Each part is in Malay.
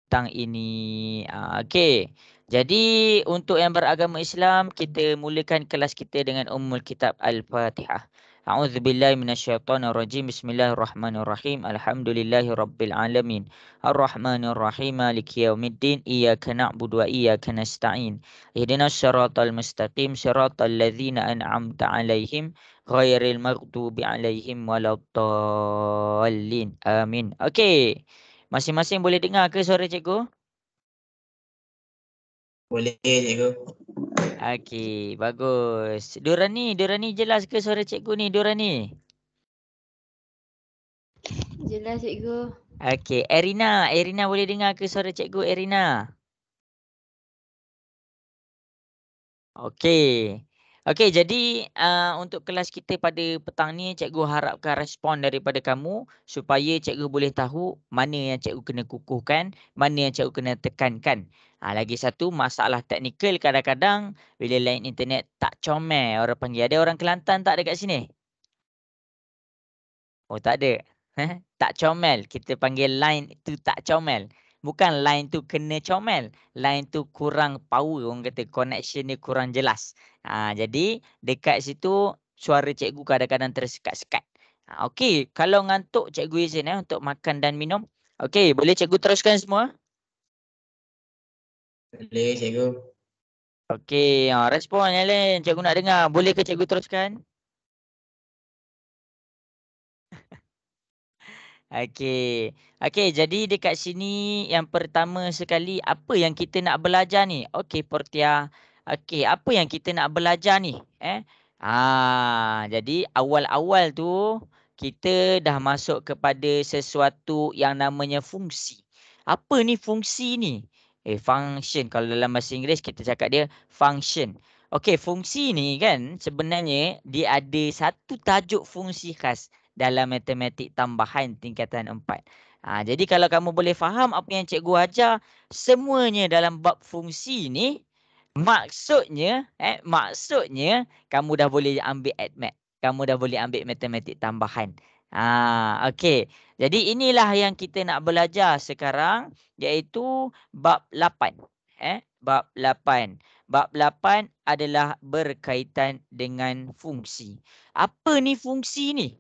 petang ini. Okey. Jadi untuk yang beragama Islam, kita mulakan kelas kita dengan Ummul Kitab Al-Fatihah. A'udzubillahi minasyaitonirrajim. Bismillahirrahmanirrahim. Alhamdulillahirabbil alamin. Arrahmanirrahim. Maliki yaumiddin. Iyyaka na'budu wa iyyaka nasta'in. Ihdinas siratal mustaqim. Siratal ladzina an'amta 'alaihim ghairil maghdubi 'alaihim waladdallin. Amin. Okey. Masing-masing boleh dengar ke suara cikgu? Boleh cikgu. Okey, bagus. Dorani jelas ke suara cikgu ni, Dorani? Jelas cikgu. Okey, Erina boleh dengar ke suara cikgu, Erina? Okey. Okey, jadi untuk kelas kita pada petang ni, cikgu harapkan respon daripada kamu supaya cikgu boleh tahu mana yang cikgu kena kukuhkan, mana yang cikgu kena tekankan. Lagi satu, masalah teknikal kadang-kadang bila line internet tak comel, orang panggil. Ada orang Kelantan tak dekat sini? Oh, tak ada. Tak comel. Kita panggil line tu tak comel. Bukan line tu kena comel. Line tu kurang power. Orang kata connection dia kurang jelas. Jadi dekat situ suara cikgu kadang-kadang tersekat-sekat. Okey, kalau ngantuk cikgu izin untuk makan dan minum. Okey, boleh cikgu teruskan semua? Boleh cikgu. Okey, respon Helen. Cikgu nak dengar. Boleh ke cikgu teruskan? Okey. Okey, jadi dekat sini yang pertama sekali apa yang kita nak belajar ni? Okey, Portia. Okey, apa yang kita nak belajar ni? Jadi awal-awal tu kita dah masuk kepada sesuatu yang namanya fungsi. Apa ni fungsi ni? Function. Kalau dalam bahasa Inggeris kita cakap dia function. Okey, fungsi ni kan sebenarnya dia ada satu tajuk fungsi khas dalam matematik tambahan tingkatan 4. Jadi kalau kamu boleh faham apa yang cikgu ajar, semuanya dalam bab fungsi ni, maksudnya kamu dah boleh ambil ADMAT. Kamu dah boleh ambil matematik tambahan. Okey. Jadi inilah yang kita nak belajar sekarang, iaitu bab 8. Bab 8. Bab 8 adalah berkaitan dengan fungsi. Apa ni fungsi ni?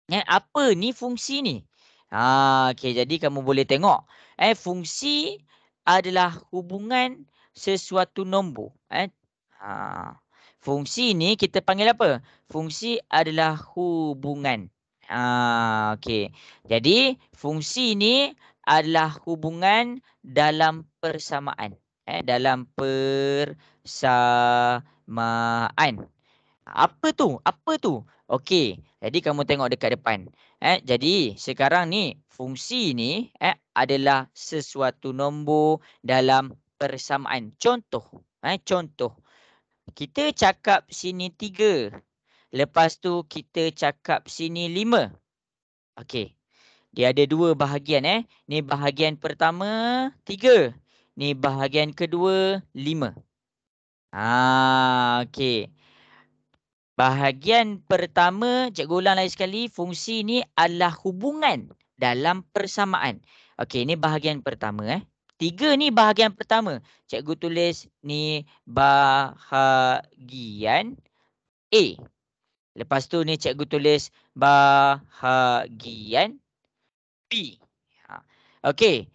Apa ni fungsi ni? Okey, jadi kamu boleh tengok. Fungsi adalah hubungan sesuatu nombor. Fungsi ni kita panggil apa? Fungsi adalah hubungan. Okey. Jadi fungsi ni adalah hubungan dalam persamaan. Dalam persamaan. Apa tu? Apa tu? Okey, jadi kamu tengok dekat depan. Jadi sekarang ni fungsi ni adalah sesuatu nombor dalam persamaan. Contoh, contoh. Kita cakap sini 3. Lepas tu kita cakap sini 5. Okey. Dia ada 2 bahagian Ni bahagian pertama 3. Ni bahagian kedua 5. Okey. Bahagian pertama, cikgu ulang lagi sekali, fungsi ni adalah hubungan dalam persamaan. Okey, ni bahagian pertama 3 ni bahagian pertama. Cikgu tulis ni bahagian A. Lepas tu ni cikgu tulis bahagian B. Okey.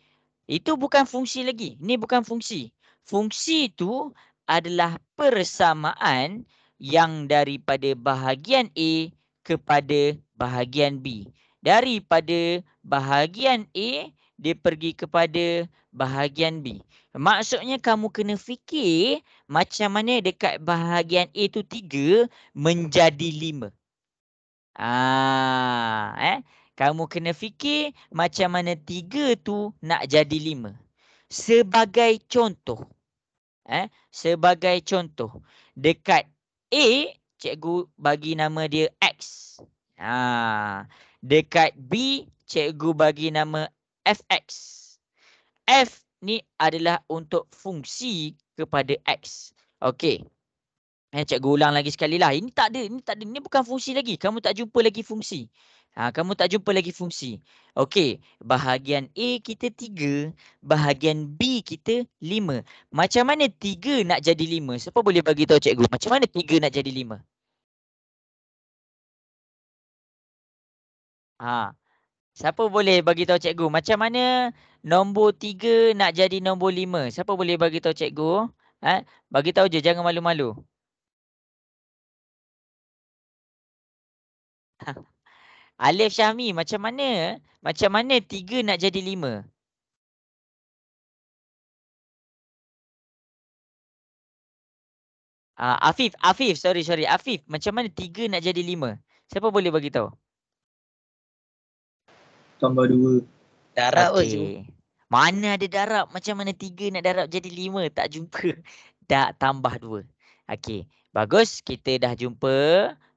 Itu bukan fungsi lagi. Ni bukan fungsi. Fungsi tu adalah persamaan yang daripada bahagian A kepada bahagian B. Daripada bahagian A, dia pergi kepada bahagian B. Maksudnya kamu kena fikir macam mana dekat bahagian A tu 3 menjadi 5. Kamu kena fikir macam mana 3 tu nak jadi 5. Sebagai contoh. Sebagai contoh. Dekat A, cikgu bagi nama dia X. Dekat B, cikgu bagi nama FX. F ni adalah untuk fungsi kepada X. Okey. Cikgu ulang lagi sekali lah. Ini tak ada. Ini bukan fungsi lagi. Kamu tak jumpa lagi fungsi. Kamu tak jumpa lagi fungsi. Okey, bahagian A kita 3, bahagian B kita 5. Macam mana 3 nak jadi 5? Siapa boleh bagi tahu cikgu? Macam mana 3 nak jadi 5? Siapa boleh bagi tahu cikgu? Macam mana nombor 3 nak jadi nombor 5? Siapa boleh bagi tahu cikgu? Bagi tahu je, jangan malu-malu. Alif Syahmi, macam mana? Macam mana 3 nak jadi 5? Afif, sorry. Afif, macam mana 3 nak jadi 5? Siapa boleh bagi tahu? Tambah 2. Darab je. Okey. Mana ada darab? Macam mana 3 nak darab jadi 5? Tak jumpa. Tak, tambah 2. Okey. Bagus. Kita dah jumpa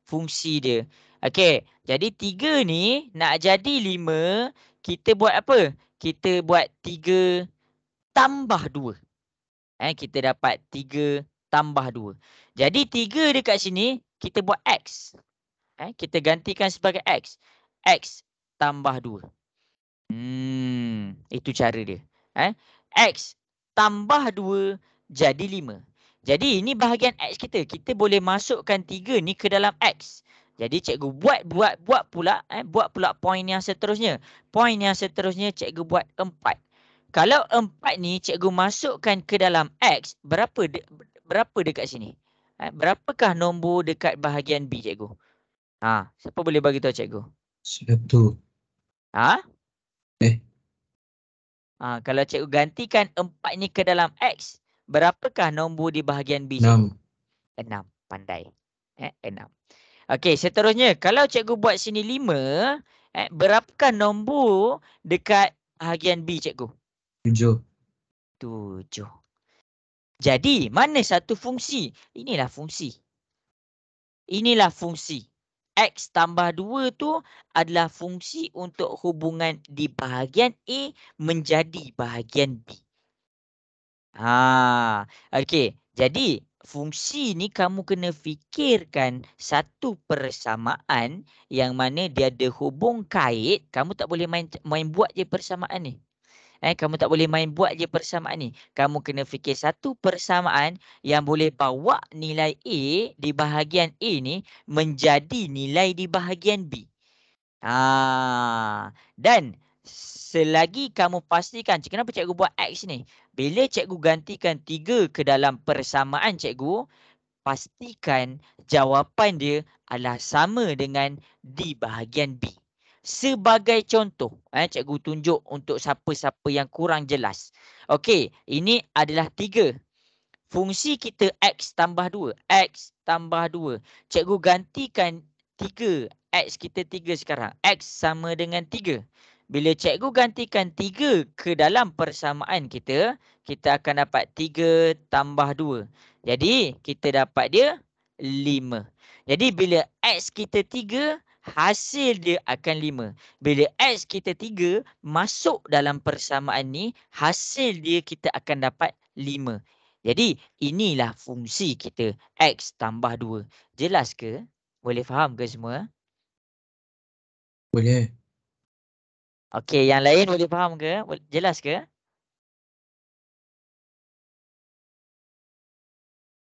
fungsi dia. Okey. Jadi 3 ni nak jadi 5. Kita buat apa? Kita buat 3 tambah 2. Kita dapat 3 tambah 2. Jadi 3 dekat sini, kita buat X. Kita gantikan sebagai X. X tambah 2. Itu cara dia. X tambah 2 jadi 5. Jadi ini bahagian X kita. Kita boleh masukkan 3 ni ke dalam X. Jadi cikgu buat pula. Buat pula poin yang seterusnya. Poin yang seterusnya cikgu buat 4. Kalau 4 ni cikgu masukkan ke dalam X, berapa dekat sini? Berapakah nombor dekat bahagian B, cikgu? Siapa boleh bagi tahu cikgu? 1. Kalau cikgu gantikan 4 ni ke dalam X, berapakah nombor di bahagian B, 6. cikgu? 6. Pandai. 6. Okey, seterusnya. Kalau cikgu buat sini 5, berapakah nombor dekat bahagian B, cikgu? 7. 7. Jadi, mana satu fungsi? Inilah fungsi. X tambah 2 tu adalah fungsi untuk hubungan di bahagian A menjadi bahagian B. Okey. Jadi, fungsi ni kamu kena fikirkan satu persamaan yang mana dia ada hubung kait. Kamu tak boleh main buat je persamaan ni. Kamu tak boleh main buat je persamaan ni. Kamu kena fikir satu persamaan yang boleh bawa nilai A di bahagian A ni menjadi nilai di bahagian B. Dan selagi kamu pastikan, kenapa cikgu buat X ni? Bila cikgu gantikan 3 ke dalam persamaan cikgu, pastikan jawapan dia adalah sama dengan di bahagian B. Sebagai contoh, cikgu tunjuk untuk siapa-siapa yang kurang jelas. Okey, ini adalah 3. Fungsi kita X tambah 2. X tambah 2. Cikgu gantikan 3. X kita 3 sekarang. X sama dengan 3. Bila cikgu gantikan 3 ke dalam persamaan kita, kita akan dapat 3 tambah 2. Jadi, kita dapat dia 5. Jadi, bila X kita 3, hasil dia akan 5. Bila X kita 3 masuk dalam persamaan ni, hasil dia kita akan dapat 5. Jadi, inilah fungsi kita X tambah 2. Jelas ke? Boleh faham ke semua? Boleh. Okey, yang lain boleh faham ke? Jelas ke?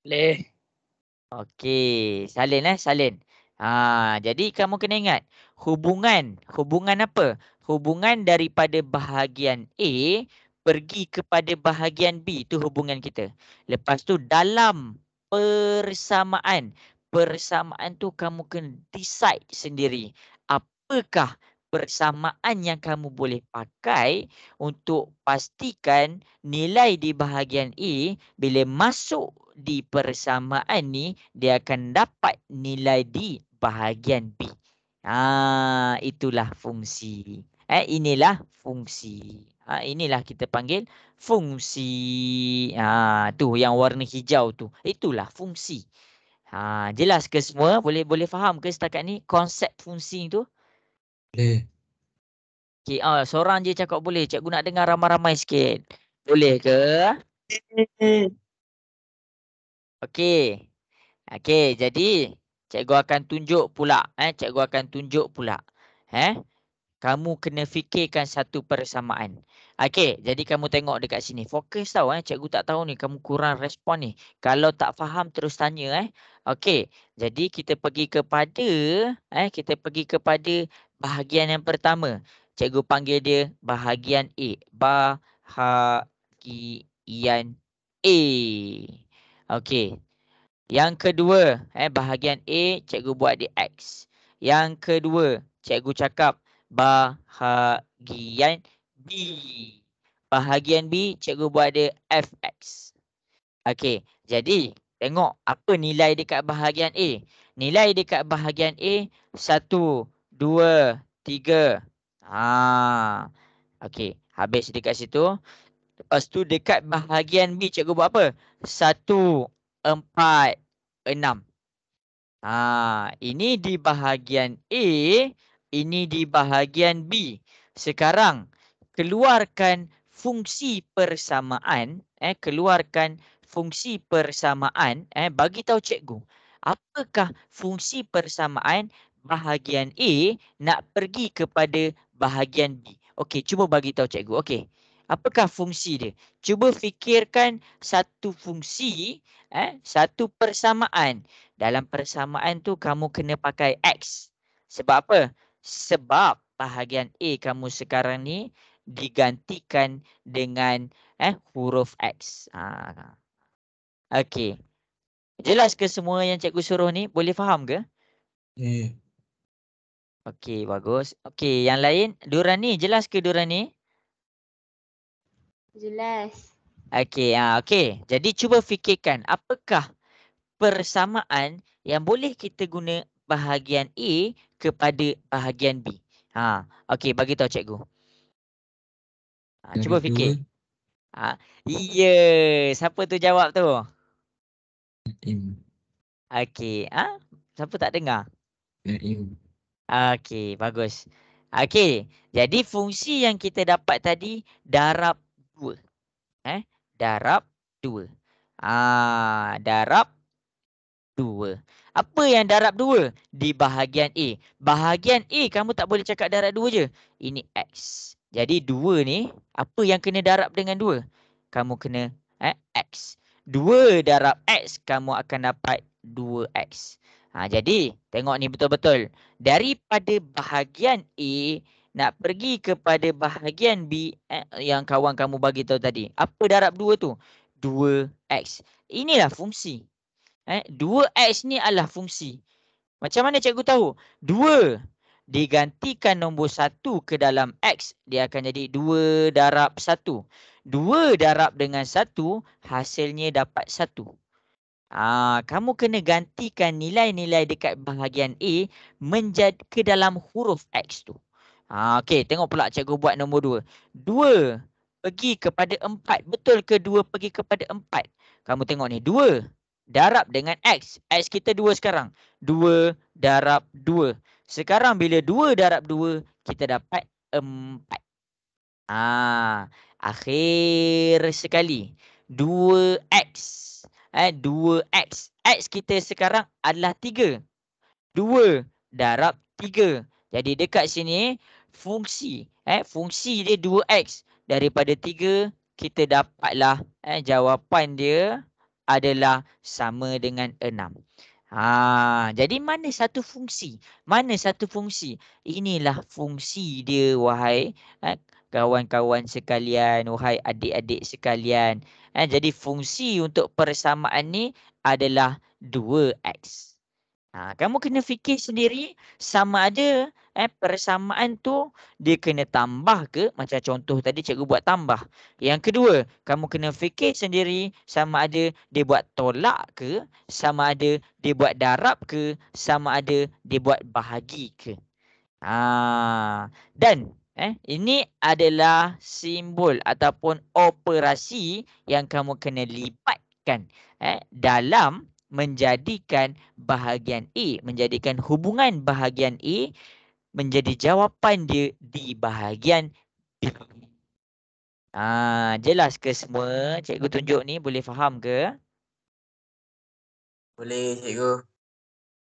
Boleh. Okey, salin. Jadi kamu kena ingat hubungan apa? Hubungan daripada bahagian A pergi kepada bahagian B, itu hubungan kita. Lepas tu dalam persamaan tu kamu kena decide sendiri. Apakah persamaan yang kamu boleh pakai untuk pastikan nilai di bahagian A bila masuk di persamaan ni dia akan dapat nilai di bahagian B. Itulah fungsi. Inilah fungsi. Inilah kita panggil fungsi. Tu yang warna hijau tu. Itulah fungsi. Jelas ke semua? Boleh faham ke setakat ni konsep fungsi tu? Boleh. Okey, seorang je cakap boleh. Cikgu nak dengar ramai-ramai sikit. Boleh ke? Okey. Okey, jadi cikgu akan tunjuk pula. Cikgu akan tunjuk pula. Kamu kena fikirkan satu persamaan. Okey, jadi kamu tengok dekat sini. Fokus tau cikgu tak tahu ni kamu kurang respon ni. Kalau tak faham terus tanya Okey, jadi kita pergi kepada bahagian yang pertama. Cikgu panggil dia bahagian A. Bahagian A. Okey. Yang kedua, bahagian A cikgu buat dia X. Yang kedua, cikgu cakap bahagian B. Bahagian B, cikgu buat dia FX. Okey, jadi tengok apa nilai dekat bahagian A. Nilai dekat bahagian A 1, 2, 3. Okey, habis dekat situ. Lepas tu dekat bahagian B, cikgu buat apa? 1, 4, 6. Ini di bahagian A, ini di bahagian B. Sekarang keluarkan fungsi persamaan, bagi tahu cikgu. Apakah fungsi persamaan bahagian A nak pergi kepada bahagian B? Okey, cuba bagi tahu cikgu. Okey. Apakah fungsi dia? Cuba fikirkan satu fungsi, satu persamaan. Dalam persamaan tu kamu kena pakai X. Sebab apa? Sebab bahagian A kamu sekarang ni digantikan dengan huruf X. Okey. Jelas ke semua yang cikgu suruh ni? Boleh faham ke? Okey, bagus. Okey, yang lain, Durani, jelas ke Durani? Jelas. Okey, okey. Jadi cuba fikirkan apakah persamaan yang boleh kita guna bahagian A kepada bahagian B. Okey, bagi tahu cikgu. Cuba fikir. Ya, siapa tu jawab tu? Naim. Okey, siapa tak dengar? Naim. Okey, bagus. Okey, jadi fungsi yang kita dapat tadi darab 2. Darab 2. Darab 2. Apa yang darab 2? Di bahagian A. Bahagian A kamu tak boleh cakap darab 2 je. Ini X. Jadi 2 ni, apa yang kena darab dengan 2? Kamu kena X. 2 darab X, kamu akan dapat 2X. Jadi, tengok ni betul-betul. Daripada bahagian A, nak pergi kepada bahagian B, yang kawan kamu bagi tahu tadi. Apa darab 2 tu? 2X. Inilah fungsi. 2X ni adalah fungsi. Macam mana cikgu tahu? 2 digantikan nombor 1 ke dalam X, dia akan jadi 2 darab 1. 2 darab dengan 1, hasilnya dapat 1. Kamu kena gantikan nilai-nilai dekat bahagian A menjadi ke dalam huruf X tu. Okey, tengok pula cikgu buat nombor 2. 2 pergi kepada 4. Betul ke 2 pergi kepada 4? Kamu tengok ni, 2 darab dengan X. X kita 2 sekarang. 2 darab 2. Sekarang bila 2 darab 2, kita dapat 4. Akhir sekali. 2X. 2X. X kita sekarang adalah 3. 2 darab 3. Jadi dekat sini, fungsi dia 2X. Daripada 3, kita dapatlah jawapan dia adalah sama dengan 6. Jadi mana satu fungsi? Mana satu fungsi? Inilah fungsi dia, wahai kawan-kawan sekalian, wahai adik-adik sekalian. Jadi fungsi untuk persamaan ni adalah 2X. Kamu kena fikir sendiri sama ada persamaan tu dia kena tambah ke, macam contoh tadi cikgu buat tambah. Yang kedua, kamu kena fikir sendiri sama ada dia buat tolak ke, sama ada dia buat darab ke, sama ada dia buat bahagi ke. Dan ini adalah simbol ataupun operasi yang kamu kena lipatkan dalam menjadikan bahagian A, menjadikan hubungan bahagian A menjadi jawapan dia di bahagian B. Jelas ke semua? Cikgu tunjuk ni boleh faham ke? Boleh, cikgu.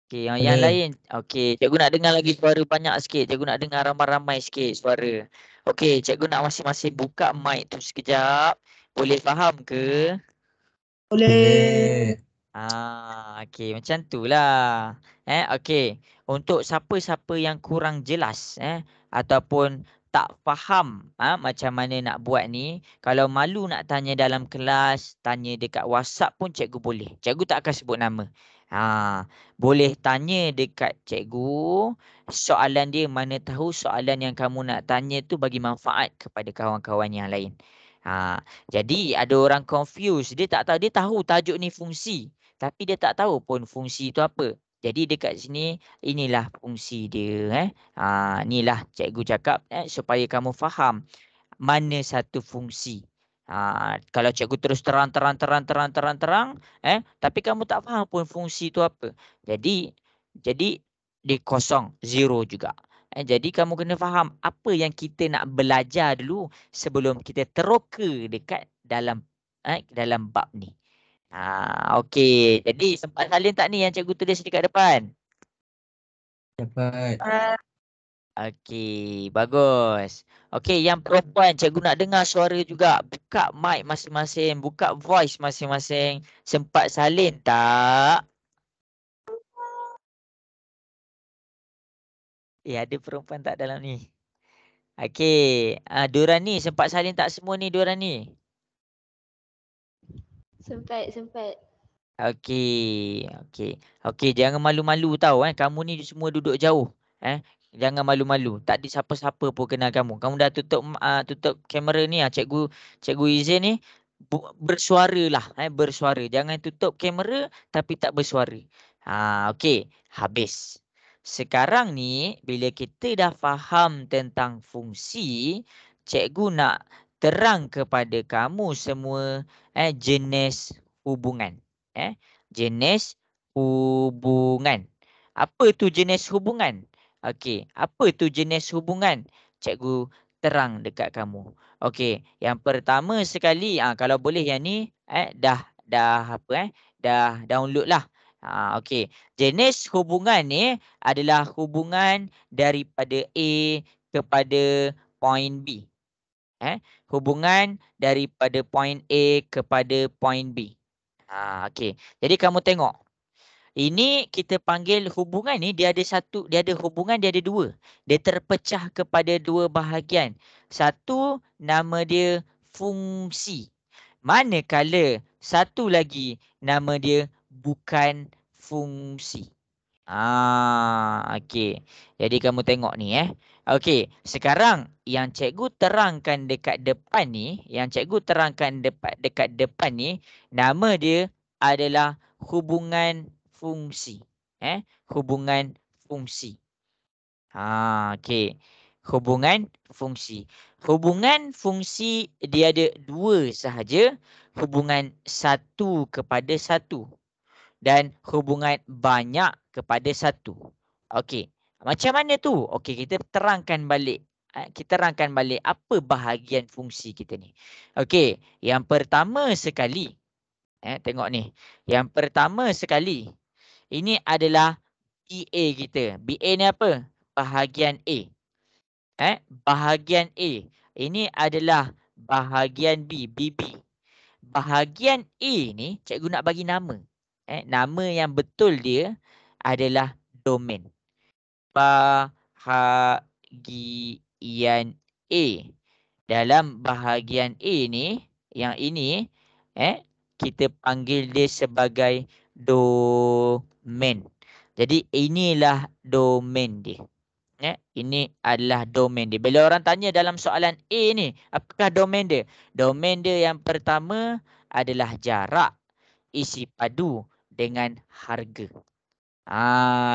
Okey, yang Boleh. lain. Okey, cikgu nak dengar lagi suara banyak sikit. Cikgu nak dengar ramai-ramai sikit suara. Okey, cikgu nak masing-masing buka mic tu sekejap. Boleh faham ke? Boleh. Okey, macam tu lah. Okey. Untuk siapa-siapa yang kurang jelas ataupun tak faham macam mana nak buat ni, kalau malu nak tanya dalam kelas, tanya dekat WhatsApp pun cikgu boleh. Cikgu tak akan sebut nama. Boleh tanya dekat cikgu, soalan dia mana tahu soalan yang kamu nak tanya tu bagi manfaat kepada kawan-kawan yang lain. Jadi ada orang confuse, dia tak tahu, dia tahu tajuk ni fungsi. Tapi dia tak tahu pun fungsi itu apa. Jadi dekat sini inilah fungsi dia. Inilah cikgu cakap supaya kamu faham mana satu fungsi. Kalau cikgu terus terang, tapi kamu tak faham pun fungsi itu apa. Jadi dia kosong, zero juga. Jadi kamu kena faham apa yang kita nak belajar dulu sebelum kita teroka dekat dalam bab ni. Okey. Jadi sempat salin tak ni yang cikgu tulis dekat depan? Dapat. Okey, bagus. Okey, yang perempuan cikgu nak dengar suara juga. Buka mic masing-masing, buka voice masing-masing. Sempat salin tak? Ada perempuan tak dalam ni? Okey, diorang ni sempat salin tak semua ni diorang ni? Sempat. Okey, okey. Okey, jangan malu-malu tau kamu ni semua duduk jauh. Jangan malu-malu. Tak ada siapa-siapa pun kenal kamu. Kamu dah tutup kamera ni cikgu izin ni bersuaralah, bersuara. Jangan tutup kamera tapi tak bersuara. Okey, habis. Sekarang ni bila kita dah faham tentang fungsi, cikgu nak terang kepada kamu semua jenis hubungan. Jenis hubungan. Apa tu jenis hubungan? Okey, apa tu jenis hubungan? Cikgu terang dekat kamu. Okey, yang pertama sekali kalau boleh yang ni dah download lah. Okey. Jenis hubungan ni adalah hubungan daripada A kepada point B. Hubungan daripada point A kepada point B. Okey. Jadi kamu tengok. Ini kita panggil hubungan ni dia ada hubungan, dia ada dua. Dia terpecah kepada dua bahagian. Satu nama dia fungsi. Manakala satu lagi nama dia bukan fungsi. Okey. Jadi kamu tengok ni Okey, sekarang yang cikgu terangkan dekat depan ni, dekat depan ni, nama dia adalah hubungan fungsi. Hubungan fungsi. Okey. Hubungan fungsi. Hubungan fungsi dia ada dua sahaja. Hubungan satu kepada satu. Dan hubungan banyak kepada satu. Okey. Macam mana tu? Okey, kita terangkan balik. Kita terangkan balik apa bahagian fungsi kita ni. Okey, yang pertama sekali. Tengok ni. Yang pertama sekali. Ini adalah BA kita. BA ni apa? Bahagian A. Bahagian A. Ini adalah bahagian B. BB. Bahagian A ni cikgu nak bagi nama. Nama yang betul dia adalah domain. Bahagian A. Dalam bahagian A ni, yang ini, kita panggil dia sebagai domain. Jadi inilah domain dia. Ini adalah domain dia. Bila orang tanya dalam soalan A ni, apakah domain dia? Domain dia yang pertama adalah jarak, isi padu dengan harga.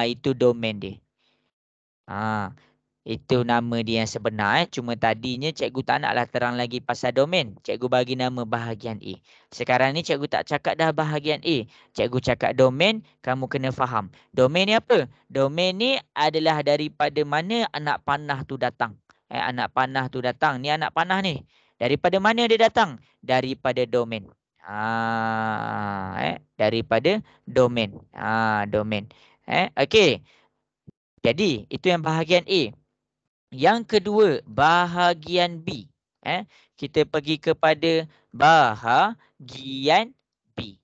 Itu domain dia. Itu nama dia yang sebenar. Cuma tadinya cikgu tak naklah terang lagi pasal domain. Cikgu bagi nama bahagian A. Sekarang ni cikgu tak cakap dah bahagian A. Cikgu cakap domain, kamu kena faham. Domain ni apa? Domain ni adalah daripada mana anak panah tu datang. Anak panah tu datang. Ni anak panah ni. Daripada mana dia datang? Daripada domain. Daripada domain. Domain. Okey. Jadi itu yang bahagian A. Yang kedua, bahagian B. Kita pergi kepada bahagian B.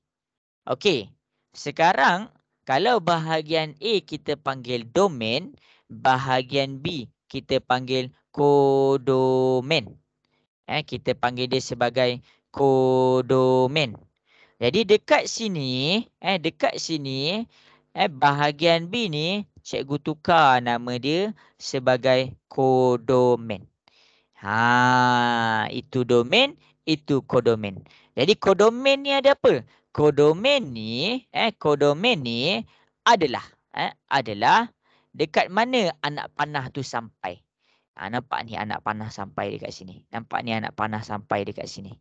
Okey. Sekarang kalau bahagian A kita panggil domain, bahagian B kita panggil kodomen. Kita panggil dia sebagai kodomen. Jadi dekat sini, bahagian B ni cikgu tukar nama dia sebagai kodomen. Itu domain, itu kodomen. Jadi kodomen ni ada apa? Kodomen ni adalah dekat mana anak panah tu sampai. Nampak ni anak panah sampai dekat sini. Nampak ni anak panah sampai dekat sini.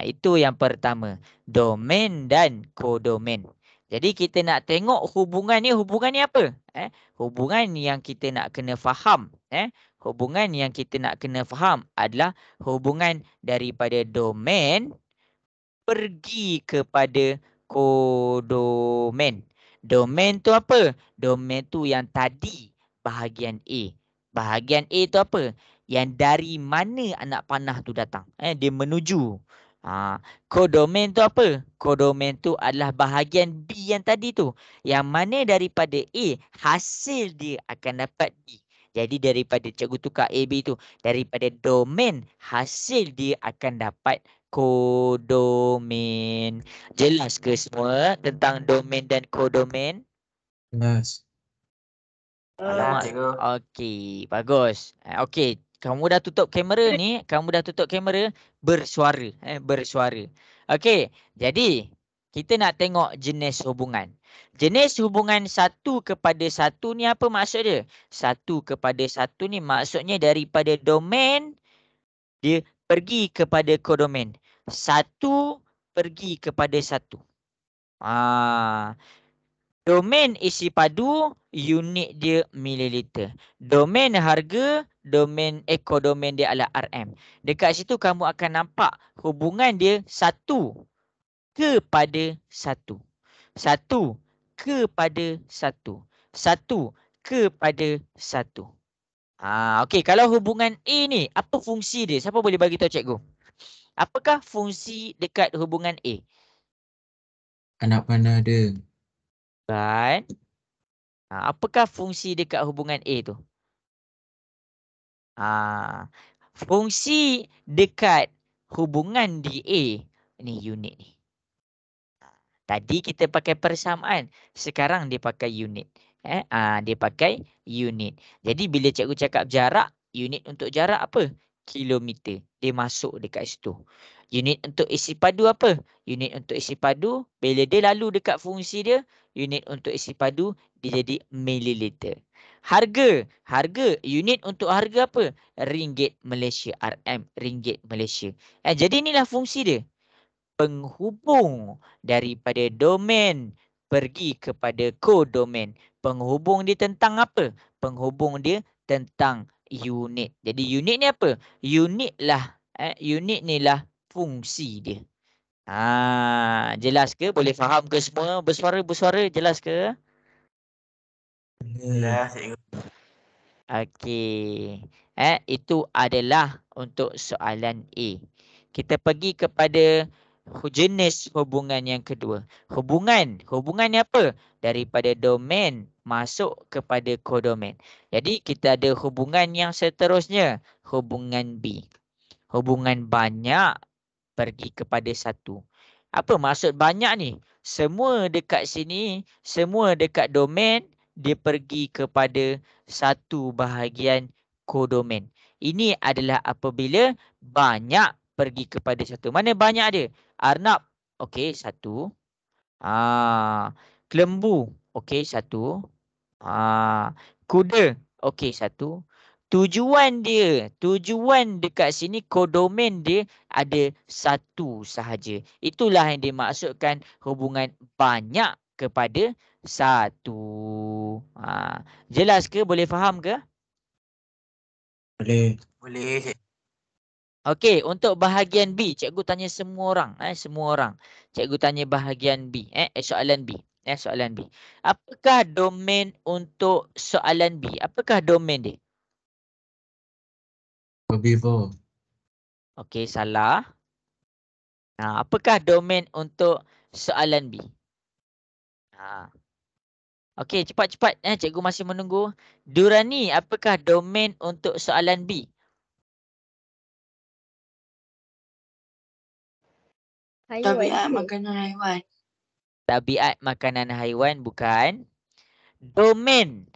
Itu yang pertama. Domain dan kodomen. Jadi kita nak tengok hubungan ni apa? Hubungan yang kita nak kena faham. Hubungan yang kita nak kena faham adalah hubungan daripada domain pergi kepada kodomen. Domain tu apa? Domain tu yang tadi bahagian A. Bahagian A tu apa? Yang dari mana anak panah tu datang. Dia menuju. Kodomen tu apa? Kodomen tu adalah bahagian B yang tadi tu. Yang mana daripada A, hasil dia akan dapat B. Jadi daripada cikgu tukar A, B tu. Daripada domain, hasil dia akan dapat kodomen. Jelas ke semua tentang domain dan kodomen? Jelas. Alamak. Okey, bagus. Okey, kamu dah tutup kamera ni, bersuara. Bersuara. Okey, jadi kita nak tengok jenis hubungan. Jenis hubungan satu kepada satu ni apa maksud dia? Satu kepada satu ni maksudnya daripada domain dia pergi kepada kodomen. Satu pergi kepada satu. Domain isi padu, unit dia mililiter. Domain harga, kodomen dia adalah RM. Dekat situ kamu akan nampak hubungan dia satu kepada satu. Satu kepada satu. Satu kepada satu. Okey, kalau hubungan A ni, apa fungsi dia? Siapa boleh bagi tahu cikgu? Apakah fungsi dekat hubungan A? Anak panah ada. Kan? Apakah fungsi dekat hubungan A tu? Fungsi dekat hubungan di A ni unit ni. Tadi kita pakai persamaan, sekarang dia pakai unit. Dia pakai unit. Jadi bila cikgu cakap jarak, unit untuk jarak apa? Kilometer. Dia masuk dekat situ. Unit untuk isi padu apa? Unit untuk isi padu, bila dia lalu dekat fungsi dia, unit untuk isi padu, dia jadi mililiter. Harga. Unit untuk harga apa? Ringgit Malaysia. RM. Ringgit Malaysia. Jadi inilah fungsi dia. Penghubung daripada domain pergi kepada kodomen. Penghubung dia tentang apa? Penghubung dia tentang unit. Jadi unit ni apa? Unit ni lah fungsi dia. Jelas ke? Boleh faham ke semua? Bersuara, jelas ke? Jelas. Okey. Itu adalah untuk soalan A. Kita pergi kepada jenis hubungan yang kedua. Hubungan ni apa? Daripada domain masuk kepada kodomen. Jadi kita ada hubungan yang seterusnya. Hubungan B. Hubungan banyak pergi kepada satu. Apa maksud banyak ni? Semua dekat sini, semua dekat domain, dia pergi kepada satu bahagian kodomen. Ini adalah apabila banyak pergi kepada satu. Mana banyak dia? Arnab, okey, satu. Kelembu, okey, satu. Kuda, okey, satu. Tujuan dekat sini kodomen dia ada satu sahaja. Itulah yang dimaksudkan hubungan banyak kepada satu. Jelas ke? Boleh faham ke? Boleh. Okey, untuk bahagian B, cikgu tanya semua orang. Cikgu tanya bahagian B. Soalan B. Soalan B. Apakah domain untuk soalan B? Apakah domain dia? Herbivore. Okey, salah. Apakah domain untuk soalan B? Okey, cepat-cepat. Cikgu masih menunggu. Durani, apakah domain untuk soalan B? Haiwan Tabiat ke? makanan haiwan. Tabiat makanan haiwan bukan. Domain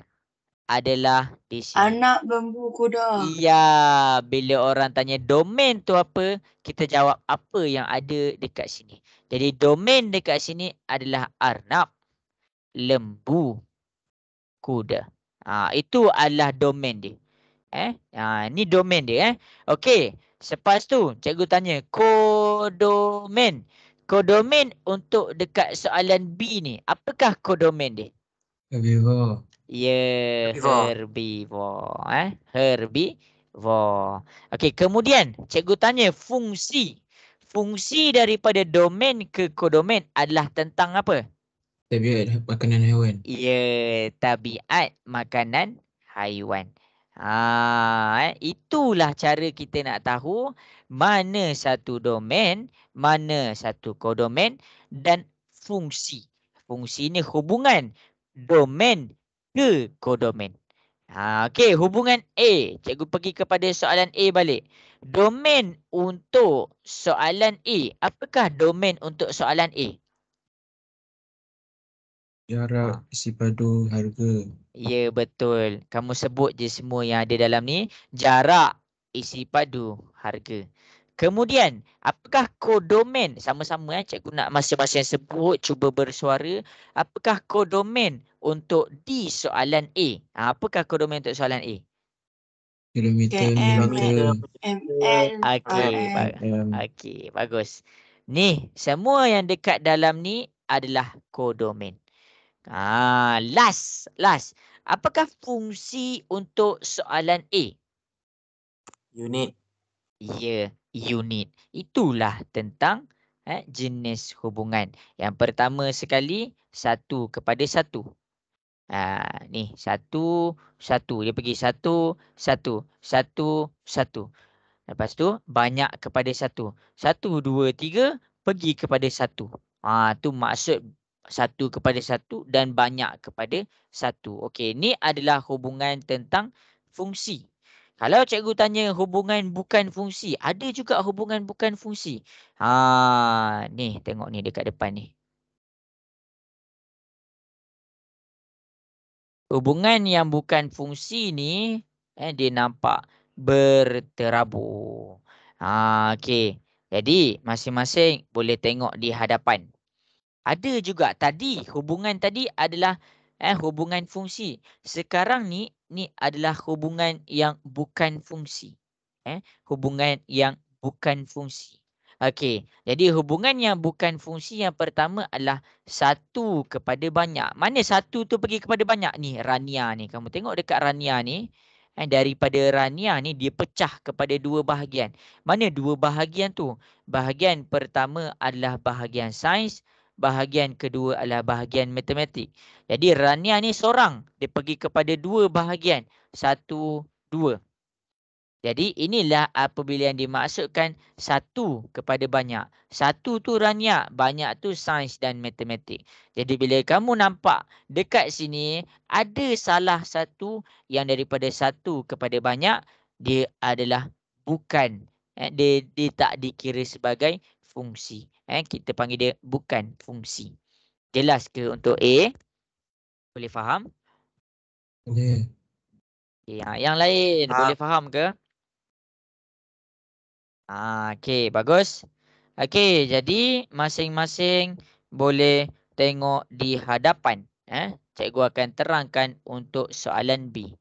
adalah di sini. Anak lembu kuda. Ya, bila orang tanya domain tu apa, kita jawab apa yang ada dekat sini. Jadi domain dekat sini adalah arnab, lembu, kuda. Itu adalah domain dia. Ni domain dia. Okey, selepas tu cikgu tanya kodomain. Kodomain untuk dekat soalan B ni, apakah kodomain dia? Herbivore. Ya, Herbivore. herbivore. Herbivore. Okey, kemudian cikgu tanya fungsi. Fungsi daripada domain ke kodomain adalah tentang apa? Tabiat makanan haiwan. Ya, tabiat makanan haiwan. Itulah cara kita nak tahu mana satu domain, mana satu kodomain dan fungsi. Fungsi ni hubungan domain ke kodomain. Okey, hubungan A. Cikgu pergi kepada soalan A balik. Domain untuk soalan A. Apakah domain untuk soalan A? Jarak, isi padu, harga. Ya, betul. Kamu sebut je semua yang ada dalam ni. Jarak, isi padu, harga. Kemudian, apakah kodomain? Sama-sama cikgu nak masing-masing sebut, cuba bersuara. Apakah kodomain untuk di soalan A? Apakah kodomain untuk soalan A? Kilometer, KM, milimeter, ML, Okey, RM. okey, bagus. Ni, semua yang dekat dalam ni adalah kodomain. Last. Apakah fungsi untuk soalan A? Unit. Ya, unit. Itulah tentang jenis hubungan. Yang pertama sekali, 1:1. Ni, 1:1. Dia pergi 1:1. 1:1. Lepas tu, banyak kepada 1. 1, 2, 3, pergi kepada 1. Tu maksud 1:1 dan banyak kepada 1. Okey, ni adalah hubungan tentang fungsi. Kalau cikgu tanya hubungan bukan fungsi, ada juga hubungan bukan fungsi. Ni, tengok ni dekat depan ni. Hubungan yang bukan fungsi ni, dia nampak berterabur. Okey. Jadi, masing-masing boleh tengok di hadapan. Ada juga tadi, hubungan tadi adalah hubungan fungsi. Sekarang ni adalah hubungan yang bukan fungsi. Hubungan yang bukan fungsi. Okey, jadi hubungan yang bukan fungsi yang pertama adalah 1 kepada banyak. Mana 1 tu pergi kepada banyak ni? Rania ni. Kamu tengok dekat Rania ni. Daripada Rania ni dia pecah kepada 2 bahagian. Mana 2 bahagian tu? Bahagian pertama adalah bahagian sains. Bahagian kedua adalah bahagian matematik. Jadi Rania ni seorang. Dia pergi kepada 2 bahagian. 1, 2. Jadi inilah apabila yang dimaksudkan 1 kepada banyak. 1 tu Rania, banyak tu sains dan matematik. Jadi bila kamu nampak dekat sini ada salah satu yang daripada 1 kepada banyak, dia adalah bukan. Dia tak dikira sebagai fungsi. Kita panggil dia bukan fungsi. Jelas ke untuk A? Boleh faham? boleh. Yang lain boleh faham ke? Okey, bagus. Okey, jadi masing-masing boleh tengok di hadapan. Cikgu akan terangkan untuk soalan B.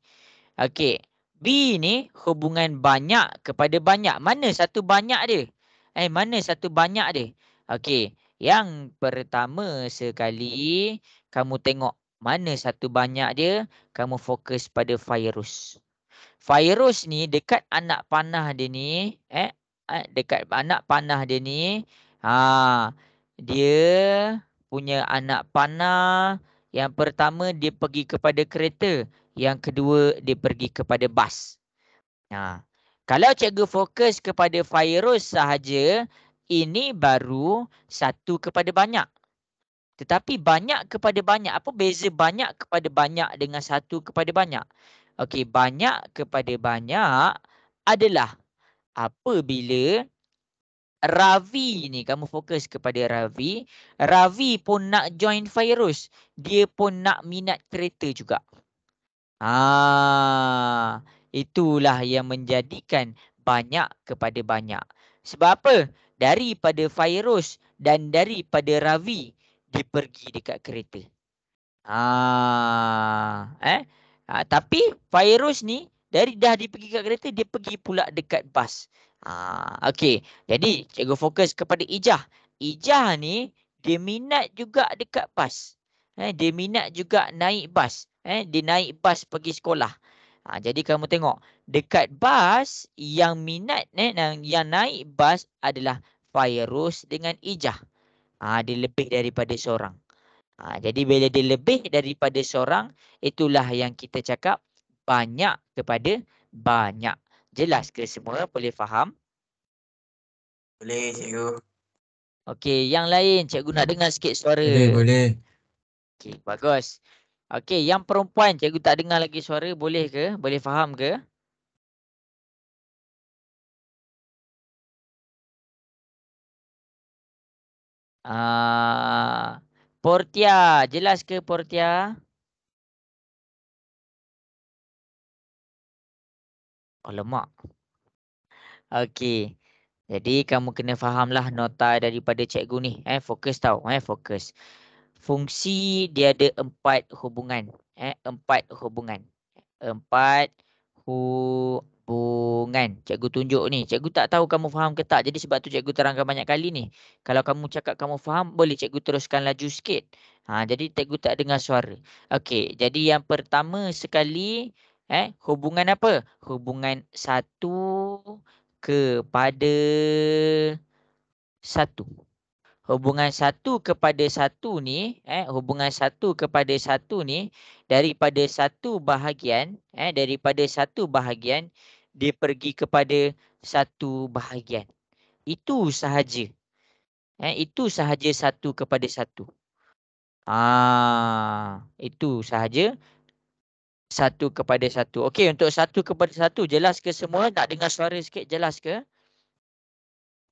Okey, B ni hubungan banyak kepada banyak. Mana satu banyak dia? Mana satu banyak dia? Okey, yang pertama sekali, kamu tengok mana satu banyak dia, kamu fokus pada virus. Virus ni dekat anak panah dia ni, dekat anak panah dia ni, dia punya anak panah. Yang pertama dia pergi kepada kereta. Yang kedua dia pergi kepada bas. Kalau cikgu fokus kepada virus sahaja, ini baru satu kepada banyak. Tetapi banyak kepada banyak. Apa beza banyak kepada banyak dengan satu kepada banyak? Okey, banyak kepada banyak adalah apabila Ravi ni, kamu fokus kepada Ravi. Ravi pun nak join virus. Dia pun nak minat kereta juga. Itulah yang menjadikan banyak kepada banyak. Sebab apa? Daripada virus dan daripada Ravi, dia pergi dekat kereta. Tapi virus ni dah dia pergi kat kereta, dia pergi pula dekat bas. Okey. Jadi cikgu fokus kepada Ijah. Ijah ni dia minat juga dekat bas. Dia minat juga naik bas. Dia naik bas pergi sekolah. Jadi kamu tengok dekat bas yang minat yang naik bas adalah virus dengan Ijah. Dia lebih daripada seorang. Jadi bila dia lebih daripada seorang, itulah yang kita cakap banyak kepada banyak. Jelas ke semua? Boleh faham? Boleh, cikgu. Okey, yang lain cikgu nak dengar sikit suara. Boleh. Okey, bagus. Okey, yang perempuan cikgu tak dengar lagi suara. Boleh ke? Boleh faham ke? Portia, jelas ke Portia? Alamak. Okey. Jadi kamu kena fahamlah nota daripada cikgu ni. Fokus tau. Fokus. Fungsi dia ada 4 hubungan. 4 hubungan. 4 hubungan. Cikgu tunjuk ni. Cikgu tak tahu kamu faham ke tak. Jadi sebab tu cikgu terangkan banyak kali ni. Kalau kamu cakap kamu faham, boleh cikgu teruskan laju sikit. Jadi cikgu tak dengar suara. Okey. Jadi yang pertama sekali, hubungan apa? Hubungan 1 kepada 1. Hubungan 1 kepada 1 ni, hubungan 1 kepada 1 ni daripada satu bahagian, dia pergi kepada satu bahagian. Itu sahaja. Itu sahaja 1 kepada 1. Itu sahaja 1 kepada 1. Okey, untuk 1 kepada 1 jelas ke semua? Nak dengar suara sikit, jelas ke?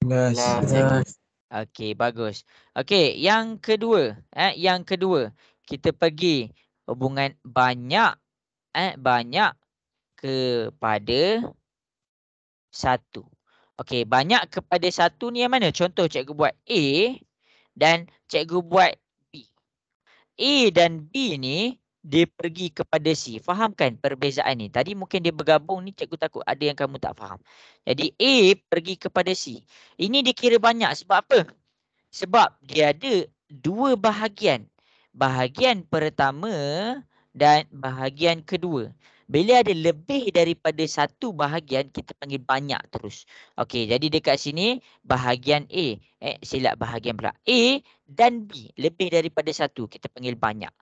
Jelas. Okey, bagus. Okey, yang kedua, kita pergi hubungan banyak, banyak kepada 1. Okey, banyak kepada 1 ni yang mana? Contoh cikgu buat A dan cikgu buat B. A dan B ni dia pergi kepada C. Fahamkan perbezaan ni? Tadi mungkin dia bergabung ni, cikgu takut ada yang kamu tak faham. Jadi A pergi kepada C. Ini dikira banyak sebab apa? Sebab dia ada 2 bahagian. Bahagian pertama dan bahagian kedua. Bila ada lebih daripada 1 bahagian, kita panggil banyak terus. Okey, jadi dekat sini bahagian A. Silap bahagian pula. A dan B. Lebih daripada 1, kita panggil banyak.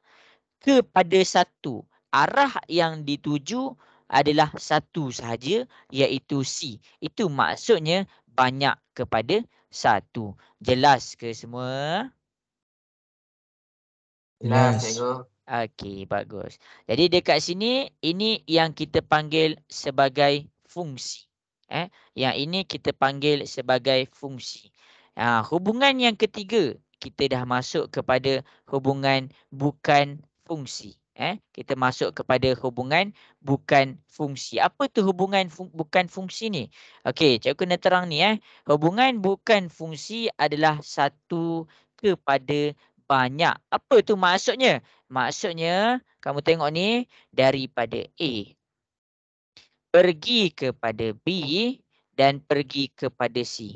Kepada 1. Arah yang dituju adalah 1 sahaja, iaitu C. Itu maksudnya banyak kepada 1. Jelas ke semua? Jelas, cikgu. Okey, bagus. Jadi dekat sini, ini yang kita panggil sebagai fungsi. Yang ini kita panggil sebagai fungsi. Hubungan yang ketiga, kita dah masuk kepada hubungan bukan fungsi. Kita masuk kepada hubungan bukan fungsi. Apa tu hubungan bukan fungsi ni? Okey, cikgu kena terang ni. Hubungan bukan fungsi adalah 1 kepada banyak. Apa tu maksudnya? Maksudnya, kamu tengok ni, daripada A pergi kepada B dan pergi kepada C.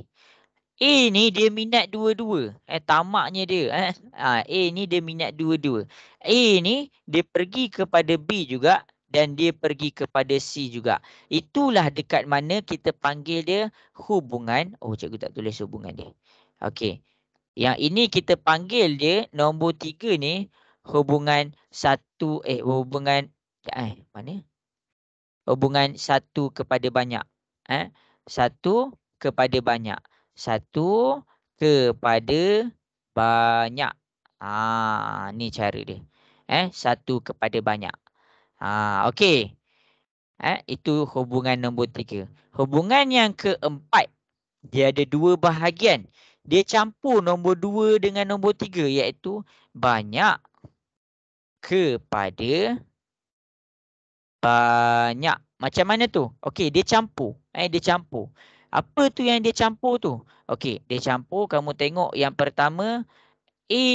A ni dia minat dua-dua. Tamaknya dia. A ni dia minat dua-dua. A ni dia pergi kepada B juga dan dia pergi kepada C juga. Itulah dekat mana kita panggil dia hubungan. Oh, cikgu tak tulis hubungan dia. Okey. Yang ini kita panggil dia nombor 3 ni hubungan hubungan mana? Hubungan 1 kepada banyak. 1 kepada banyak. 1 kepada banyak. Ni cara dia. 1 kepada banyak. Okey. Itu hubungan nombor 3. Hubungan yang keempat, dia ada 2 bahagian. Dia campur nombor 2 dengan nombor 3, iaitu banyak kepada banyak. Macam mana tu? Okey, dia campur. Dia campur. Apa tu yang dia campur tu? Okey, dia campur, kamu tengok yang pertama, A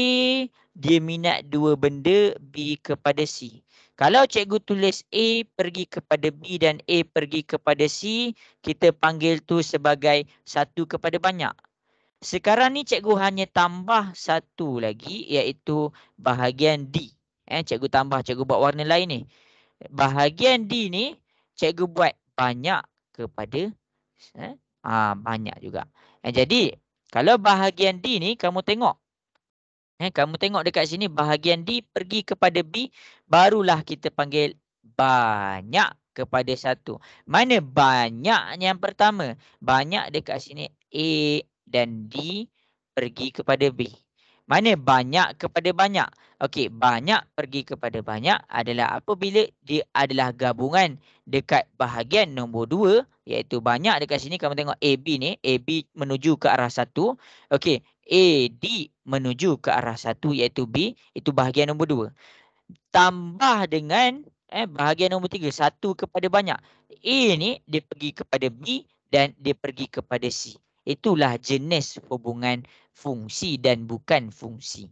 dia minat 2 benda, B kepada C. Kalau cikgu tulis A pergi kepada B dan A pergi kepada C, kita panggil tu sebagai 1 kepada banyak. Sekarang ni cikgu hanya tambah 1 lagi, iaitu bahagian D. Cikgu tambah, cikgu buat warna lain ni. Bahagian D ni cikgu buat banyak kepada banyak juga. Jadi kalau bahagian D ni kamu tengok. Kamu tengok dekat sini bahagian D pergi kepada B, barulah kita panggil banyak kepada 1. Mana banyak yang pertama? Banyak dekat sini A dan D pergi kepada B. Mana banyak kepada banyak? Okey, banyak pergi kepada banyak adalah apabila dia adalah gabungan dekat bahagian nombor 2, iaitu banyak dekat sini kamu tengok AB ni, AB menuju ke arah 1. Okey, AD menuju ke arah 1 iaitu B, itu bahagian nombor 2. Tambah dengan bahagian nombor 3, 1 kepada banyak. A ni dia pergi kepada B dan dia pergi kepada C. Itulah jenis hubungan fungsi dan bukan fungsi.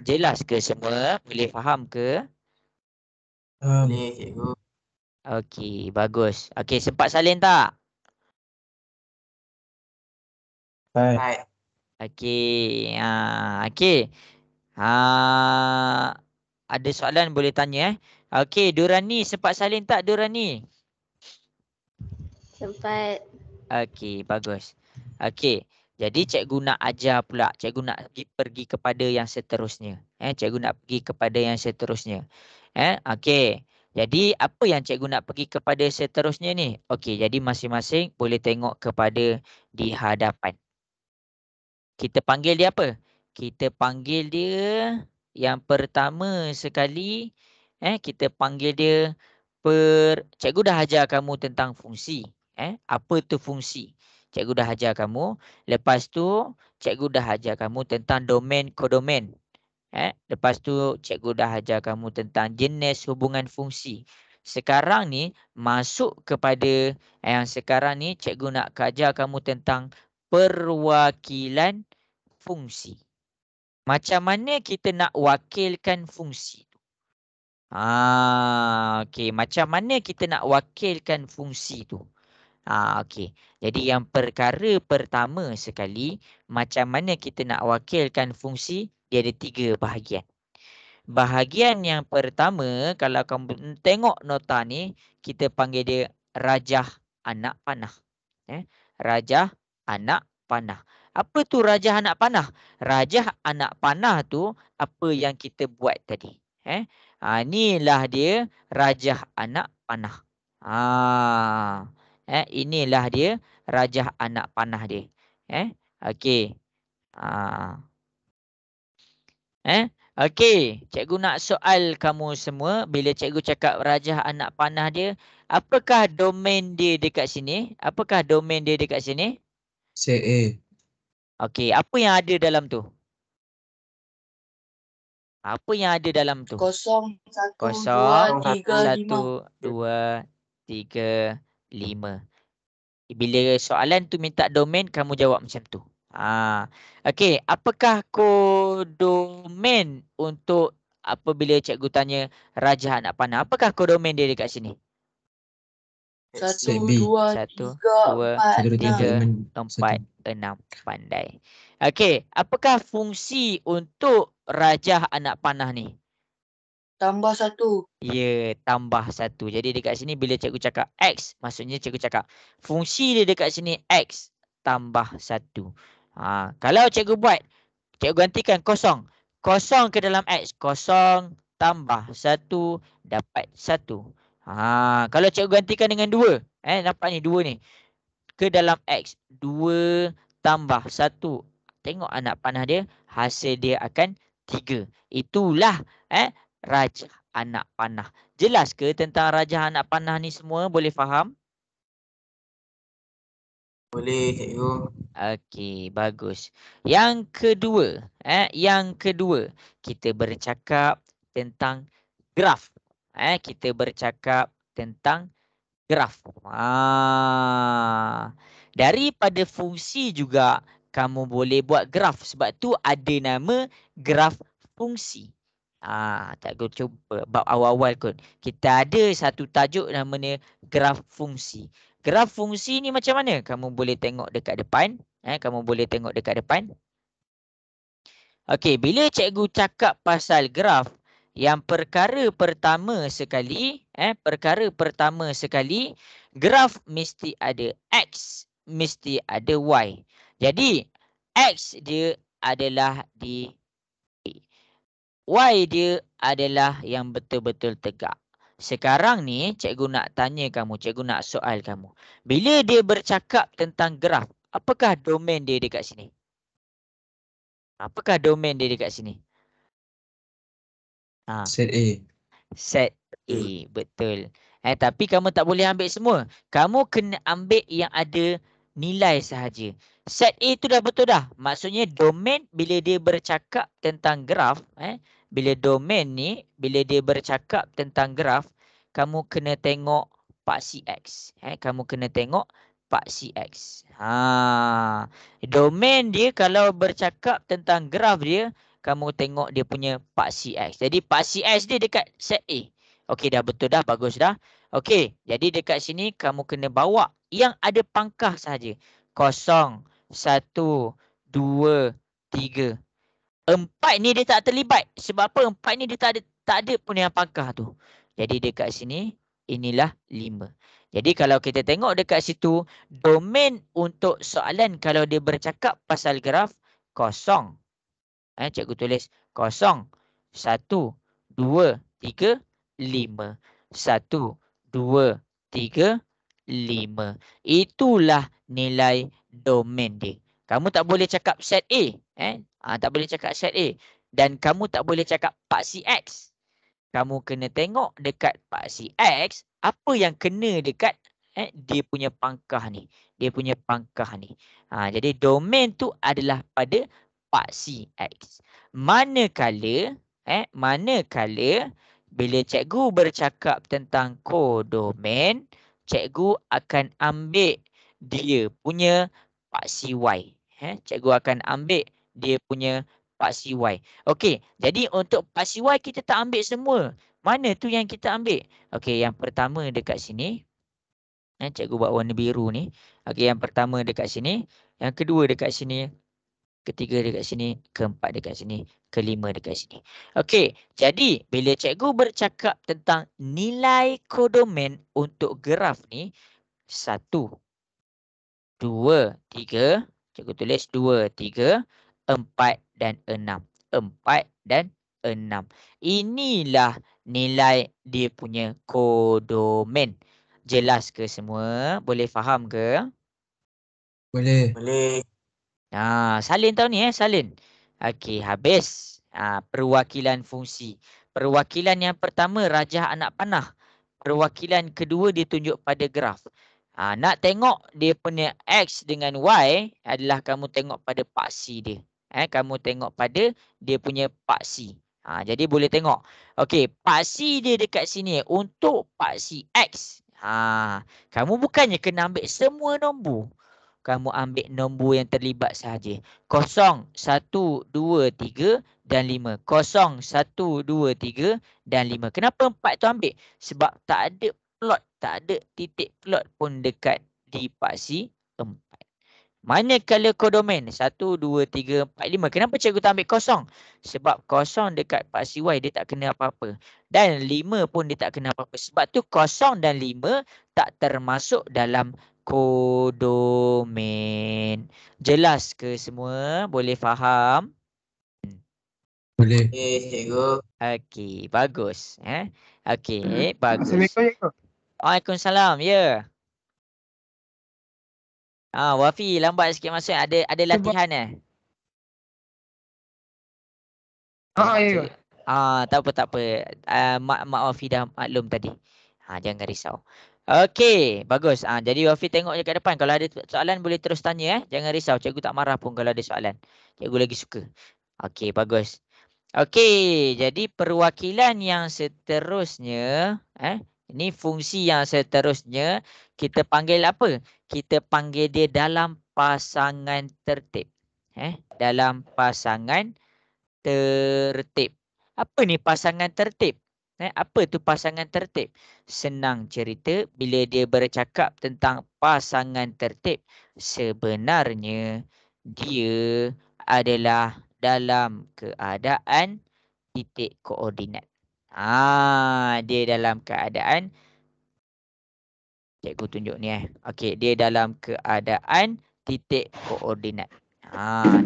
Jelas ke semua? Boleh faham ke? Boleh cikgu. Okey, bagus. Okey, sempat salin tak? Baik. Okey. Okey. Ada soalan boleh tanya Okey, Durani sempat salin tak Durani? Sempat. Okey, bagus. Okey. Jadi cikgu nak ajar pula. Cikgu nak pergi kepada yang seterusnya. Cikgu nak pergi kepada yang seterusnya. Okey. Jadi apa yang cikgu nak pergi kepada seterusnya ni? Okey, jadi masing-masing boleh tengok kepada di hadapan. Kita panggil dia apa? Kita panggil dia yang pertama sekali. Kita panggil dia cikgu dah ajar kamu tentang fungsi. Apa tu fungsi? Cikgu dah ajar kamu. Lepas tu cikgu dah ajar kamu tentang domain kodomain. Lepas tu cikgu dah ajar kamu tentang jenis hubungan fungsi. Sekarang ni masuk kepada yang sekarang ni cikgu nak ajar kamu tentang perwakilan fungsi. Macam mana kita nak wakilkan fungsi tu? Okey, macam mana kita nak wakilkan fungsi tu? Okey. Jadi yang perkara pertama sekali, macam mana kita nak wakilkan fungsi, dia ada 3 bahagian. Bahagian yang pertama, kalau kamu tengok nota ni, kita panggil dia rajah anak panah. Rajah anak panah. Apa tu rajah anak panah? Rajah anak panah tu apa yang kita buat tadi. Inilah dia rajah anak panah. Inilah dia rajah anak panah dia. Okey. Okey, cikgu nak soal kamu semua. Bila cikgu cakap rajah anak panah dia, apakah domain dia dekat sini? Apakah domain dia dekat sini? Set A. Okey, apa yang ada dalam tu? Apa yang ada dalam tu? 0, 1, 0, 2, 3, 1, 2, 3, 5. Bila soalan tu minta domain, kamu jawab macam tu. Okey, apakah kodomain untuk apabila cikgu tanya rajah anak panah? Apakah kodomain dia dekat sini? 1, Set B. 2, 1, 3, 2, 4, 3, 6. 4, 6. Pandai. Okey, apakah fungsi untuk rajah anak panah ni? Tambah 1. Ya, tambah 1. Jadi dekat sini bila cikgu cakap X, maksudnya cikgu cakap fungsi dia dekat sini X tambah 1. Kalau cikgu buat, cikgu gantikan kosong. Kosong ke dalam X. Kosong tambah 1 dapat 1. Kalau cikgu gantikan dengan 2. Nampak ni 2 ni. Ke dalam X. 2 tambah 1. Tengok anak panah dia. Hasil dia akan 3. Itulah rajah anak panah. Jelas ke tentang rajah anak panah ni semua? Boleh faham? Boleh cikgu. Okey, bagus. Yang kedua, kita bercakap tentang graf. Kita bercakap tentang graf. Daripada fungsi juga kamu boleh buat graf. Sebab tu ada nama graf fungsi. Tak cuba bab awal-awal kot. Kita ada satu tajuk namanya graf fungsi. Graf fungsi ni macam mana? Kamu boleh tengok dekat depan. Okey, bila cikgu cakap pasal graf, yang perkara pertama sekali, graf mesti ada X, mesti ada Y. Jadi, X dia adalah di Y dia adalah yang betul-betul tegak. Sekarang ni cikgu nak tanya kamu, cikgu nak soal kamu. Bila dia bercakap tentang graf, apakah domain dia dekat sini? Apakah domain dia dekat sini? Set A. Set A, betul. Tapi kamu tak boleh ambil semua. Kamu kena ambil yang ada nilai sahaja. Set A tu dah betul dah. Maksudnya domain bila dia bercakap tentang graf, bila domain ni, bila dia bercakap tentang graf, kamu kena tengok paksi X. Kamu kena tengok paksi X. Domain dia kalau bercakap tentang graf dia, kamu tengok dia punya paksi X. Jadi paksi X dia dekat set A. Okey, dah betul dah, bagus dah. Okey, jadi dekat sini kamu kena bawa yang ada pangkah sahaja. 0, 1, 2, 3. 4 ni dia tak terlibat. Sebab apa? 4 ni dia tak ada pun yang pangkah tu. Jadi dekat sini, inilah 5. Jadi kalau kita tengok dekat situ, domain untuk soalan kalau dia bercakap pasal graf, 0. Cikgu tulis 0, 1, 2, 3, 5. 1, 2, 3, 5. Itulah nilai domain dia. Kamu tak boleh cakap set A. Tak boleh cakap set A. Dan kamu tak boleh cakap paksi X. Kamu kena tengok dekat paksi X, apa yang kena dekat dia punya pangkah ni. Jadi domain tu adalah pada paksi X. Manakala bila cikgu bercakap tentang kodomain, cikgu akan ambil dia punya paksi Y. Cikgu akan ambil dia punya paksi Y. Okey, jadi untuk paksi Y kita tak ambil semua. Mana tu yang kita ambil? Okey, yang pertama dekat sini. Cikgu buat warna biru ni. Okey, yang pertama dekat sini. Yang kedua dekat sini. Ketiga dekat sini. Keempat dekat sini. Kelima dekat sini. Okey, jadi bila cikgu bercakap tentang nilai kodomain untuk graf ni. 1, 2, 3. Cikgu tulis 2, 3, 4 dan 6. 4 dan 6. Inilah nilai dia punya kodomain. Jelas ke semua? Boleh faham ke? Boleh. Boleh. Salin tahu ni salin. Okey, habis. Perwakilan fungsi. Perwakilan yang pertama rajah anak panah. Perwakilan kedua ditunjuk pada graf. Nak tengok dia punya X dengan Y adalah kamu tengok pada paksi dia. Kamu tengok pada dia punya paksi. Jadi boleh tengok. Okey, paksi dia dekat sini untuk paksi X. Kamu bukannya kena ambil semua nombor. Kamu ambil nombor yang terlibat sahaja. 0, 1, 2, 3 dan 5. 0, 1, 2, 3 dan 5. Kenapa 4 tu ambil? Sebab tak ada plot, tak ada titik plot pun dekat di paksi 4. Manakala kodomain 1, 2, 3, 4, 5. Kenapa cikgu tak ambil 0? Sebab 0 dekat paksi Y dia tak kena apa-apa. Dan 5 pun dia tak kena apa-apa. Sebab tu 0 dan 5 tak termasuk dalam kodomain. jelas ke semua? Boleh faham? Boleh. Cikgu. Okey, bagus. Okey, bagus. Assalamualaikum, cikgu. Waalaikumsalam, ya. Wafi lambat sikit masuk. Ada latihan Ya. tak apa. Mak Wafi dah maklum tadi. Jangan risau. Okey, bagus. Jadi Wafi tengok je kat depan. Kalau ada soalan boleh terus tanya. Jangan risau. Cikgu tak marah pun kalau ada soalan. Cikgu lagi suka. Okey, bagus. Okey, jadi perwakilan yang seterusnya, ini fungsi yang seterusnya kita panggil apa? Kita panggil dia dalam pasangan tertib. Dalam pasangan tertib. Apa ni pasangan tertib? Apa tu pasangan tertib? Senang cerita bila dia bercakap tentang pasangan tertib, sebenarnya dia adalah dalam keadaan titik koordinat. Dia dalam keadaan, cikgu tunjuk ni Okey, dia dalam keadaan titik koordinat.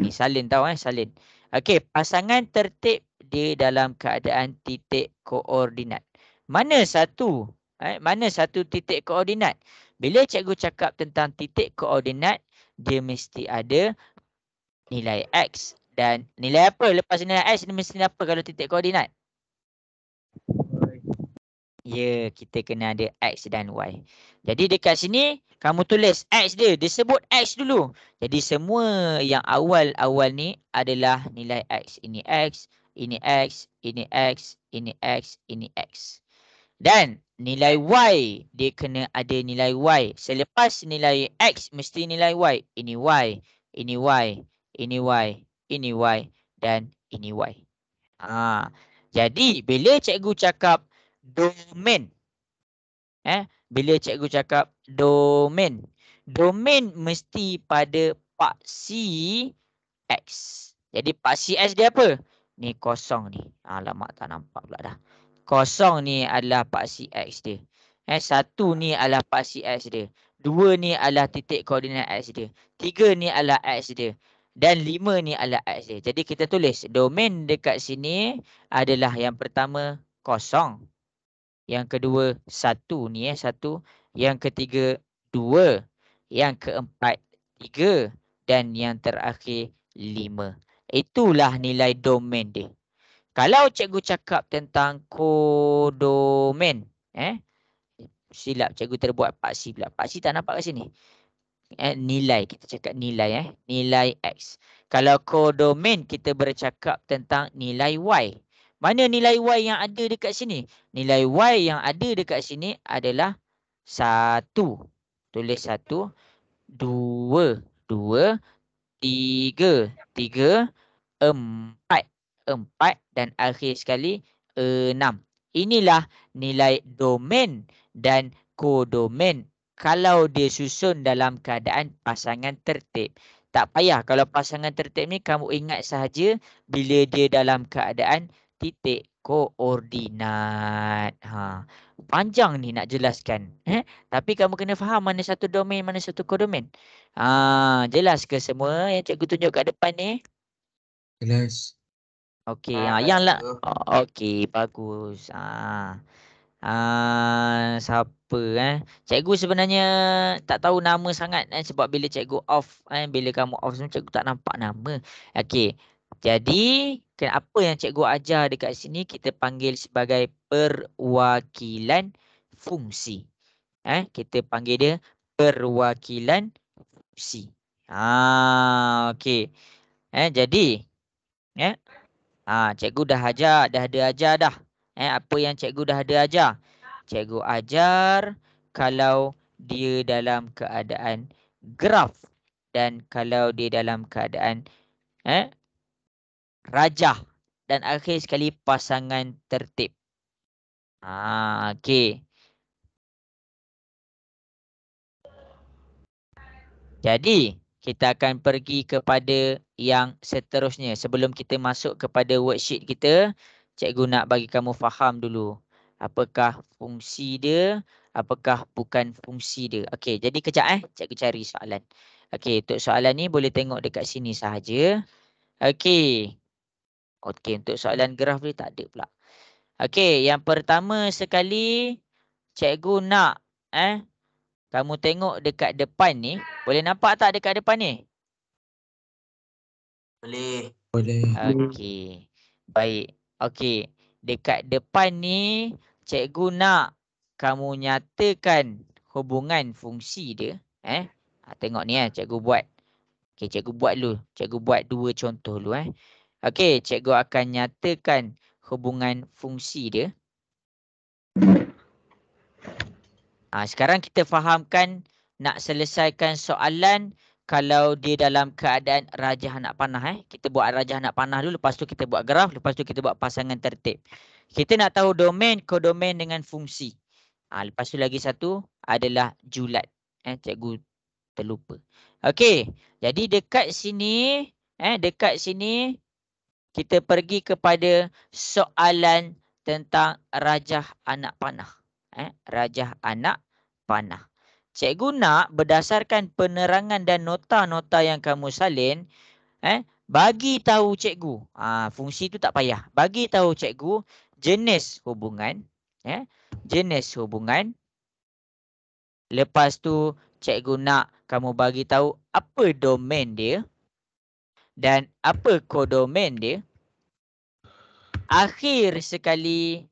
Ni salin tahu salin. Okey, pasangan tertib dia dalam keadaan titik koordinat. Mana satu? Mana satu titik koordinat? Bila cikgu cakap tentang titik koordinat, dia mesti ada nilai X. Dan nilai apa? Lepas nilai X, dia mesti apa kalau titik koordinat? Ya, kita kena ada X dan Y. Jadi dekat sini, kamu tulis X dia. Dia sebut X dulu. Jadi semua yang awal-awal ni adalah nilai X. Ini X, ini X, ini X, ini X, ini X. Dan nilai Y, dia kena ada nilai Y. Selepas nilai X, mesti nilai Y. Ini Y, ini Y, ini Y, ini Y, dan ini Y. Jadi, bila cikgu cakap domain, bila cikgu cakap domain, domain mesti pada paksi X. Jadi, paksi X dia apa? Ni kosong ni. Alamak, tak nampak pula dah. Kosong ni adalah paksi X dia. Satu ni adalah paksi X dia. Dua ni adalah titik koordinat X dia. Tiga ni adalah X dia. Dan 5 ni adalah X dia. Jadi kita tulis domain dekat sini adalah yang pertama kosong. Yang kedua 1 ni 1. Yang ketiga 2. Yang keempat 3. Dan yang terakhir 5. Itulah nilai domain dia. Kalau cikgu cakap tentang kodomain, silap cikgu terbuat paksi pula. Paksi tak nampak kat sini. Nilai, kita cakap nilai nilai X. Kalau kodomain kita bercakap tentang nilai Y. Mana nilai Y yang ada dekat sini? Nilai Y yang ada dekat sini adalah 1. Tulis 1, 2, 2, 3, 3, 4, 4 dan akhir sekali 6. Inilah nilai domain dan kodomain kalau dia susun dalam keadaan pasangan tertib. Tak payah kalau pasangan tertib ni kamu ingat sahaja bila dia dalam keadaan titik koordinat. Panjang ni nak jelaskan. Tapi kamu kena faham mana satu domain, mana satu kodomain. Jelas ke semua yang cikgu tunjuk kat depan ni? Jelas. Okey, yang lah. Okey, bagus. Siapa Cikgu sebenarnya tak tahu nama sangat sebab bila cikgu off bila kamu off semua cikgu tak nampak nama. Okey. Jadi, apa yang cikgu ajar dekat sini kita panggil sebagai perwakilan fungsi. Kita panggil dia perwakilan fungsi. Okey. Jadi, cikgu dah ada ajar dah. Apa yang cikgu dah ada ajar? Cikgu ajar kalau dia dalam keadaan graf dan kalau dia dalam keadaan rajah dan akhir sekali pasangan tertib. Okey. Jadi, kita akan pergi kepada yang seterusnya. Sebelum kita masuk kepada worksheet kita, cikgu nak bagi kamu faham dulu. Apakah fungsi dia, apakah bukan fungsi dia. Okey, jadi kejap cikgu cari soalan. Okey, untuk soalan ni boleh tengok dekat sini sahaja. Okey. Okey, untuk soalan graf ni tak ada pula. Okey, yang pertama sekali cikgu nak kamu tengok dekat depan ni. Boleh nampak tak dekat depan ni? Boleh. Boleh. Okey. Baik. Okey. Dekat depan ni cikgu nak kamu nyatakan hubungan fungsi dia. Tengok ni cikgu buat. Okey, cikgu buat dulu. Cikgu buat dua contoh dulu Okey, cikgu akan nyatakan hubungan fungsi dia. Sekarang kita fahamkan nak selesaikan soalan kalau dia dalam keadaan rajah anak panah. Kita buat rajah anak panah dulu, lepas tu kita buat graf, lepas tu kita buat pasangan tertib. Kita nak tahu domain, kodomain dengan fungsi. Lepas tu lagi satu adalah julat. Cikgu terlupa. Okey, jadi dekat sini kita pergi kepada soalan tentang rajah anak panah. Rajah anak panah. Cikgu nak berdasarkan penerangan dan nota-nota yang kamu salin, bagi tahu cikgu. Fungsi tu tak payah. Bagi tahu cikgu jenis hubungan. Jenis hubungan. Lepas tu cikgu nak kamu bagi tahu apa domain dia dan apa kodomain dia. Akhir sekali,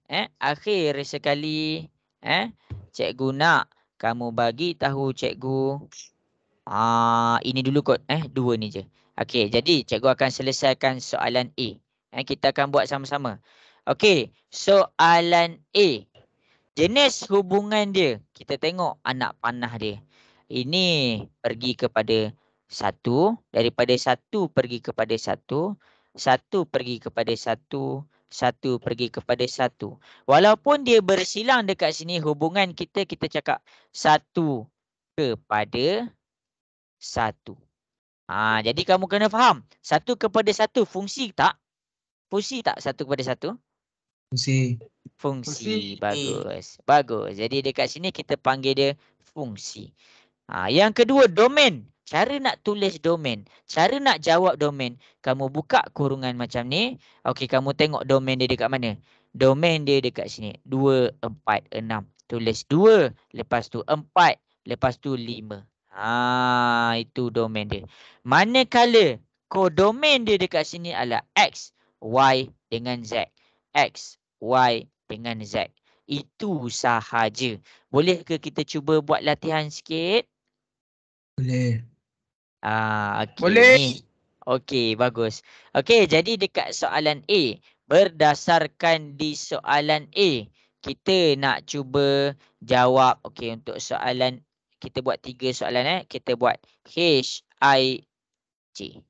cikgu nak kamu bagi tahu cikgu. Ini dulu kot, dua ni je. Okey, jadi cikgu akan selesaikan soalan A. Kita akan buat sama-sama. Okey, soalan A. Jenis hubungan dia. Kita tengok anak panah dia. Ini pergi kepada satu. Daripada satu pergi kepada satu. Satu pergi kepada satu. Satu pergi kepada satu. Walaupun dia bersilang dekat sini, hubungan kita cakap satu kepada satu. Jadi kamu kena faham. Satu kepada satu fungsi tak? Fungsi tak satu kepada satu? Fungsi. Fungsi. Bagus. Bagus. Jadi dekat sini kita panggil dia fungsi. Yang kedua, domain. Cara nak tulis domain. Cara nak jawab domain. Kamu buka kurungan macam ni. Okey, kamu tengok domain dia dekat mana. Domain dia dekat sini. 2, 4, 6. Tulis 2. Lepas tu 4. Lepas tu 5. Itu domain dia. Manakala kodomain dia dekat sini adalah X, Y dengan Z. X, Y dengan Z. Itu sahaja. Boleh ke kita cuba buat latihan sikit? Boleh. Okey. Boleh. Ni. Okey, bagus. Okey, jadi dekat soalan A. Berdasarkan di soalan A, kita nak cuba jawab. Okey, untuk soalan, kita buat 3 soalan. Kita buat H, I, J.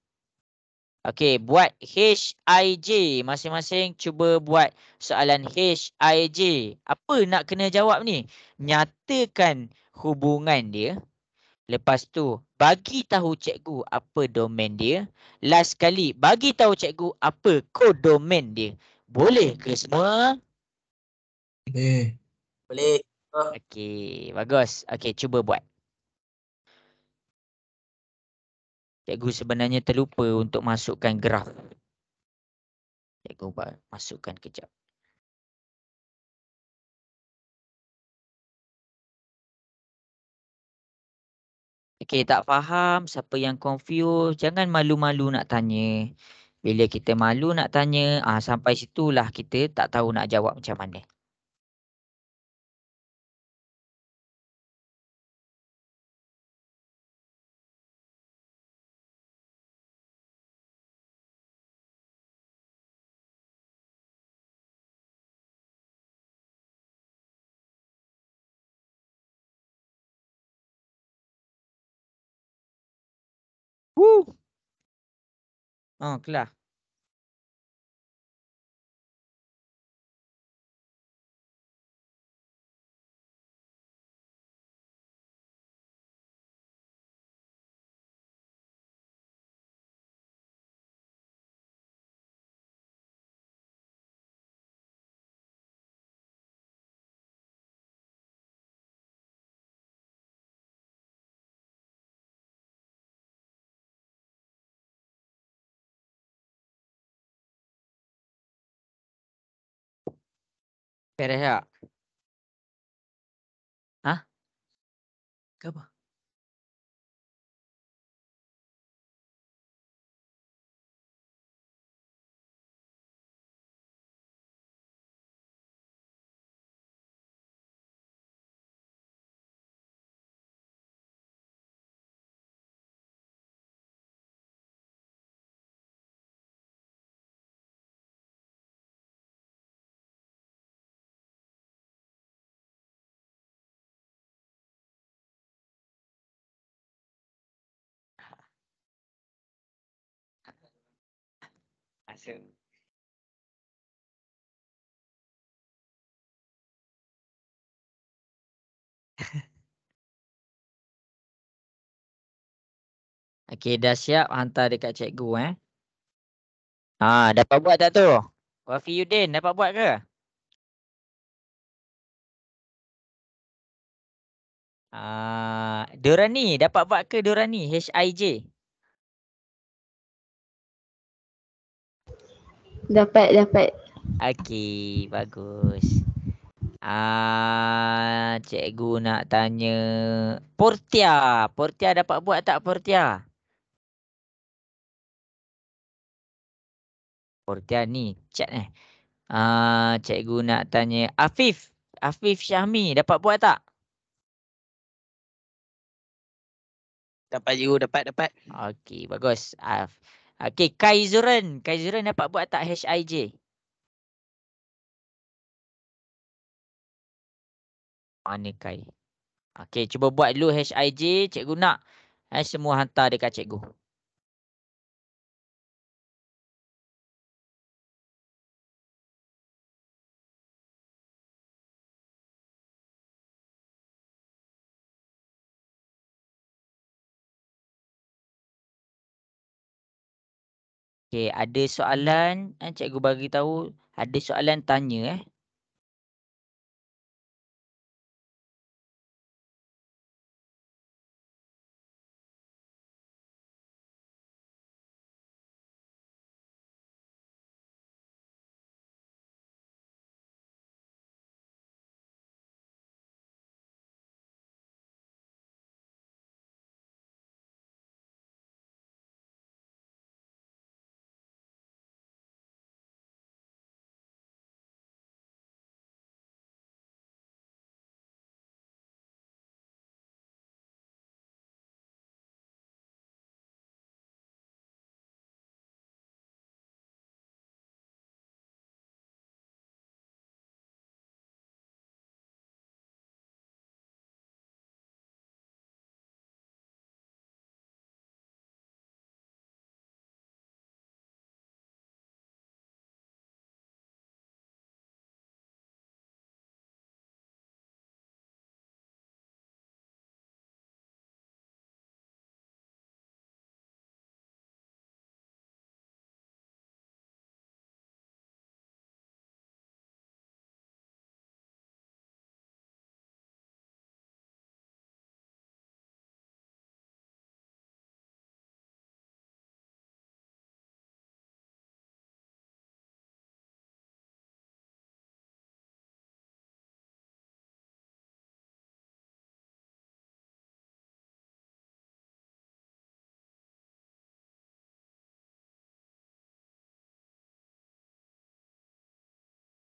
Okey, buat H, I, J. Masing-masing cuba buat soalan H, I, J. Apa nak kena jawab ni? Nyatakan hubungan dia. Lepas tu, bagi tahu cikgu apa domain dia. Last kali, bagi tahu cikgu apa kodomain dia. Boleh ke semua? Boleh. Boleh. Okey, bagus. Okey, cuba buat. Cikgu sebenarnya terlupa untuk masukkan graf. Cikgu masukkan kejap. Okey, tak faham, siapa yang confused, jangan malu-malu nak tanya. Bila kita malu nak tanya, sampai situlah kita tak tahu nak jawab macam mana. Kelas. Beres tak? Hah? Ke apa? Masuk. Okey, dah siap hantar dekat cikgu dapat buat tak tu? Wafi Yudin dapat buat ke? Dorani dapat buat ke Dorani? HIJ. Dapat. Okey, bagus. Cikgu nak tanya Portia. Portia dapat buat tak Portia? Portia ni chat cikgu nak tanya Afif. Afif Syahmi dapat buat tak? Dapat cikgu, dapat. Okey, bagus. Okey, Kaizuran. Kaizuran dapat buat tak HIJ? Mana Kai? Okey, cuba buat dulu HIJ. Cikgu nak semua hantar dekat cikgu. Okey, ada soalan cikgu bagi tahu, ada soalan tanya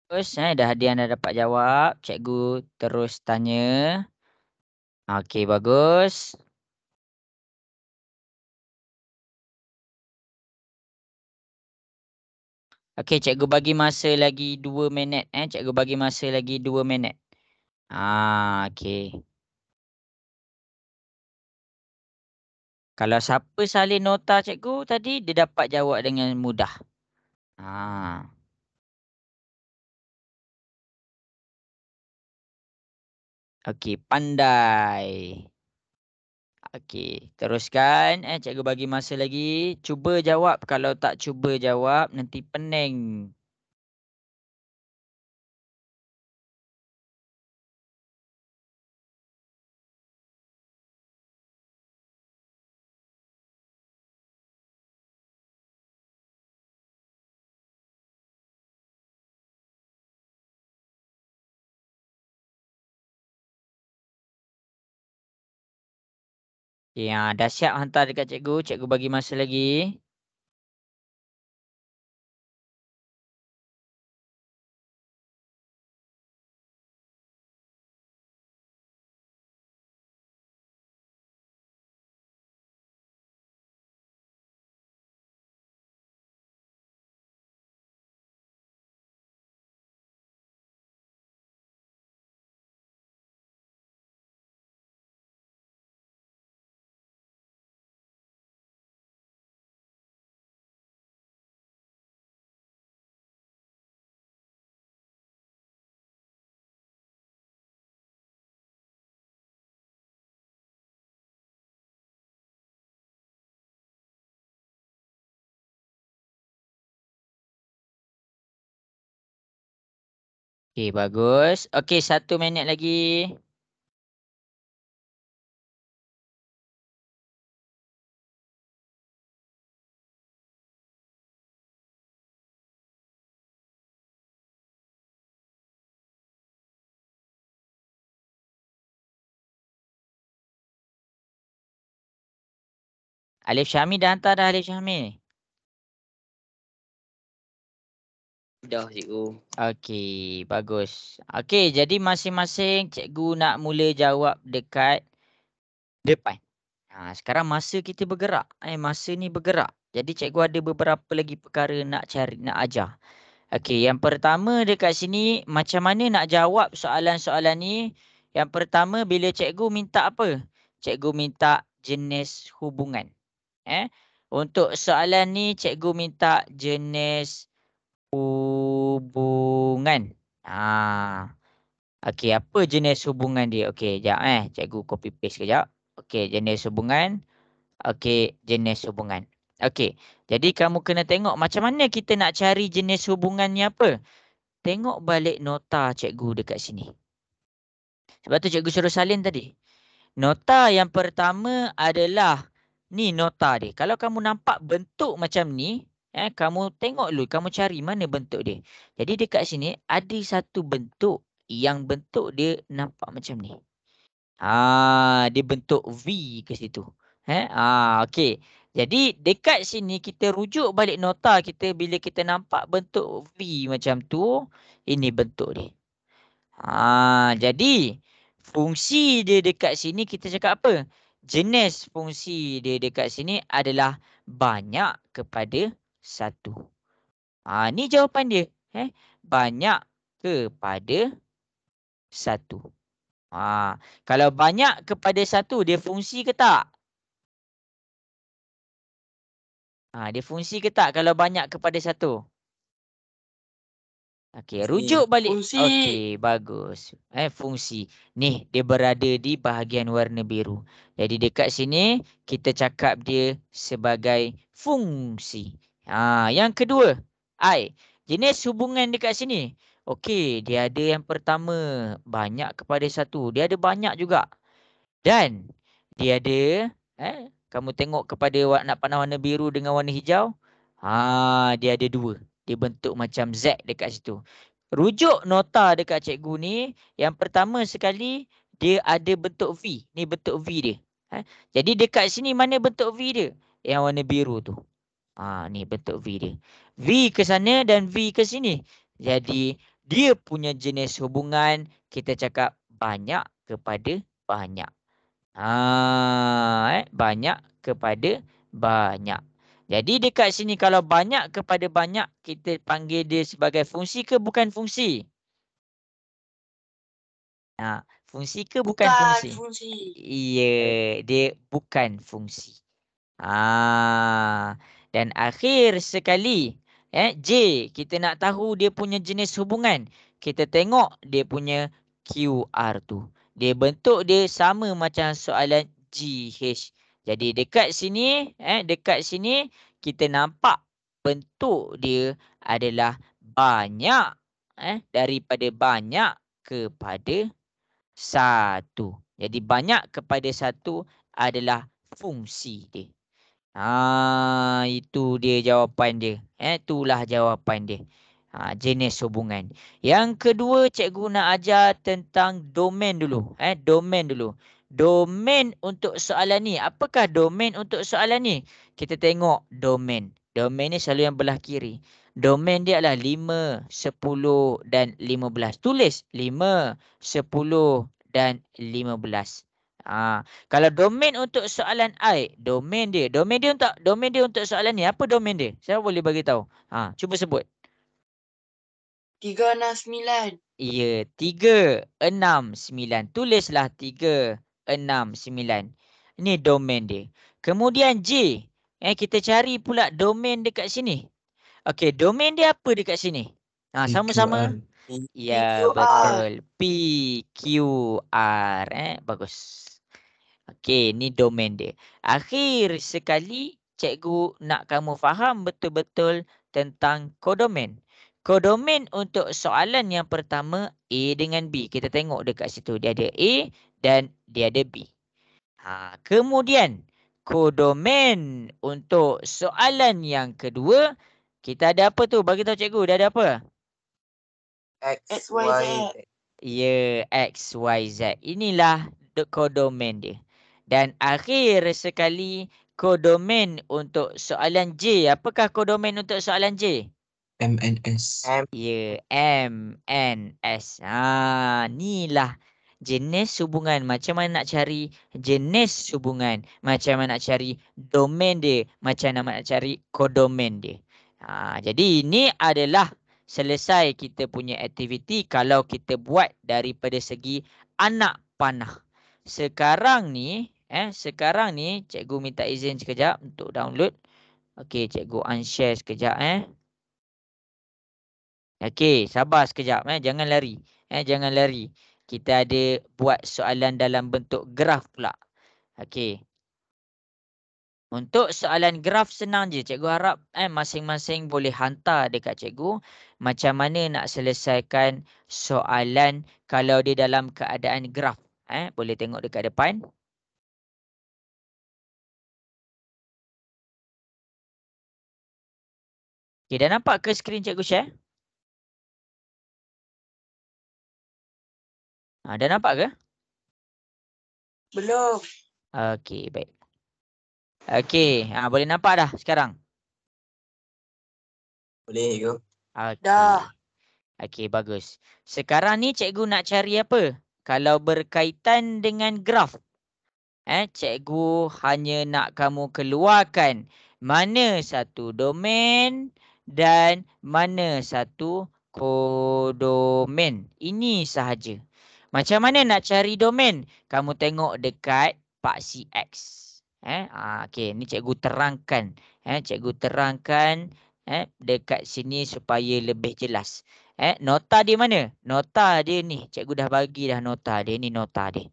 Terus dah hadiah dah dapat jawab. Cikgu terus tanya. Okey, bagus. Okey, cikgu bagi masa lagi 2 minit Cikgu bagi masa lagi 2 minit. Okey. Kalau siapa salin nota cikgu tadi, dia dapat jawab dengan mudah. Okey, pandai. Okey, teruskan. Cikgu bagi masa lagi. Cuba jawab. Kalau tak cuba jawab, nanti pening. Okay, dah siap hantar dekat cikgu. Cikgu bagi masa lagi. Okay, bagus. Okay, 1 minit lagi. Alif Syahmi dah hantar dah, Alif Syahmi. Dah cikgu. Okey, bagus. Okey, jadi masing-masing cikgu nak mula jawab dekat depan. Sekarang masa kita bergerak. Masa ni bergerak. Jadi cikgu ada beberapa lagi perkara nak cari, nak ajar. Okey, yang pertama dekat sini, macam mana nak jawab soalan-soalan ni? Yang pertama, bila cikgu minta apa? Cikgu minta jenis hubungan. Untuk soalan ni, cikgu minta jenis hubungan. Okey, apa jenis hubungan dia? Okey, sekejap cikgu copy paste kejap. Okey, jenis hubungan. Okey, jenis hubungan. Okey, jadi kamu kena tengok macam mana kita nak cari jenis hubungan ni apa. Tengok balik nota cikgu dekat sini. Sebab tu cikgu suruh salin tadi. Nota yang pertama adalah ni nota dia. Kalau kamu nampak bentuk macam ni, kamu tengok dulu, kamu cari mana bentuk dia. Jadi dekat sini ada satu bentuk yang bentuk dia nampak macam ni. Dia bentuk V ke situ. Okey. Jadi dekat sini kita rujuk balik nota kita bila kita nampak bentuk V macam tu, ini bentuk dia. Jadi fungsi dia dekat sini kita cakap apa? Jenis fungsi dia dekat sini adalah banyak kepada 1. Ni jawapan dia. Banyak kepada 1. Kalau banyak kepada 1, dia fungsi ke tak? Dia fungsi ke tak kalau banyak kepada 1? Okey, rujuk balik. Fungsi. Okey, bagus. Fungsi. Ni, dia berada di bahagian warna biru. Jadi dekat sini, kita cakap dia sebagai fungsi. Yang kedua, I. Jenis hubungan dekat sini. Okey, dia ada yang pertama, banyak kepada 1. Dia ada banyak juga. Dan, dia ada, kamu tengok kepada nak panah warna biru dengan warna hijau. Dia ada 2. Dia bentuk macam Z dekat situ. Rujuk nota dekat cikgu ni, yang pertama sekali, dia ada bentuk V. Ni bentuk V dia. Jadi dekat sini mana bentuk V dia? Yang warna biru tu. Ni bentuk V dia. V ke sana dan V ke sini. Jadi dia punya jenis hubungan, kita cakap banyak kepada banyak. Banyak kepada banyak. Jadi dekat sini kalau banyak kepada banyak, kita panggil dia sebagai fungsi ke bukan fungsi? Fungsi ke bukan fungsi? Fungsi. Ya, dia bukan fungsi. Dan akhir sekali, J, kita nak tahu dia punya jenis hubungan. Kita tengok dia punya QR tu. Dia bentuk dia sama macam soalan GH. Jadi dekat sini, kita nampak bentuk dia adalah banyak, daripada banyak kepada 1. Jadi banyak kepada 1 adalah fungsi dia. Itu dia jawapan dia. Itulah jawapan dia. Jenis hubungan. Yang kedua, cikgu nak ajar tentang domain dulu. Domain dulu. Domain untuk soalan ni. Apakah domain untuk soalan ni? Kita tengok domain. Domain ni selalu yang belah kiri. Domain dia adalah 5, 10 dan 15. Tulis 5, 10 dan 15. Kalau domain untuk soalan I, domain dia untuk soalan ni. Apa domain dia? Saya boleh bagi tahu. Cuba sebut. 369. Ya, 3, 6, 9. Tulislah 3, 6, 9. Ini domain dia. Kemudian J. Kita cari pula domain dekat sini. Okey, domain dia apa dekat sini? Sama-sama. Ya, PQR. betul. PQR. Bagus. Okey, ni domain dia. Akhir sekali, cikgu nak kamu faham betul-betul tentang kodomain. Kodomain untuk soalan yang pertama A dengan B. Kita tengok dekat situ. Dia ada A dan dia ada B. Kemudian kodomain untuk soalan yang kedua. Kita ada apa tu? Bagi tahu cikgu. Dia ada apa? X, Y, Z. Ya, X, Y, Z. Inilah kodomain dia. Dan akhir sekali kodomain untuk soalan J. Apakah kodomain untuk soalan J? MNS. Ya, MNS. Inilah jenis hubungan. Macam mana nak cari jenis hubungan. Macam mana nak cari domain dia. Macam mana nak cari kodomain dia. Jadi ini adalah selesai kita punya aktiviti kalau kita buat daripada segi anak panah. Sekarang ni cikgu minta izin sekejap untuk download. Okey, cikgu unshare sekejap Okey, sabar sekejap jangan lari. Jangan lari. Kita ada buat soalan dalam bentuk graf pula. Okey. Untuk soalan graf senang je. Cikgu harap masing-masing boleh hantar dekat cikgu macam mana nak selesaikan soalan kalau dia dalam keadaan graf. Boleh tengok dekat depan. Okay, dah nampak ke skrin cikgu share? Dah nampak ke? Belum. Okey, baik. Okey, boleh nampak dah sekarang? Boleh ke? Okey. Dah. Okey, bagus. Sekarang ni cikgu nak cari apa? Kalau berkaitan dengan graf. Cikgu hanya nak kamu keluarkan mana satu domain dan mana satu kodomain. Ini sahaja. Macam mana nak cari domain? Kamu tengok dekat paksi X. Okey, ni cikgu terangkan. Cikgu terangkan dekat sini supaya lebih jelas. Nota dia mana? Nota dia ni. Cikgu dah bagi dah nota dia. Ni nota dia.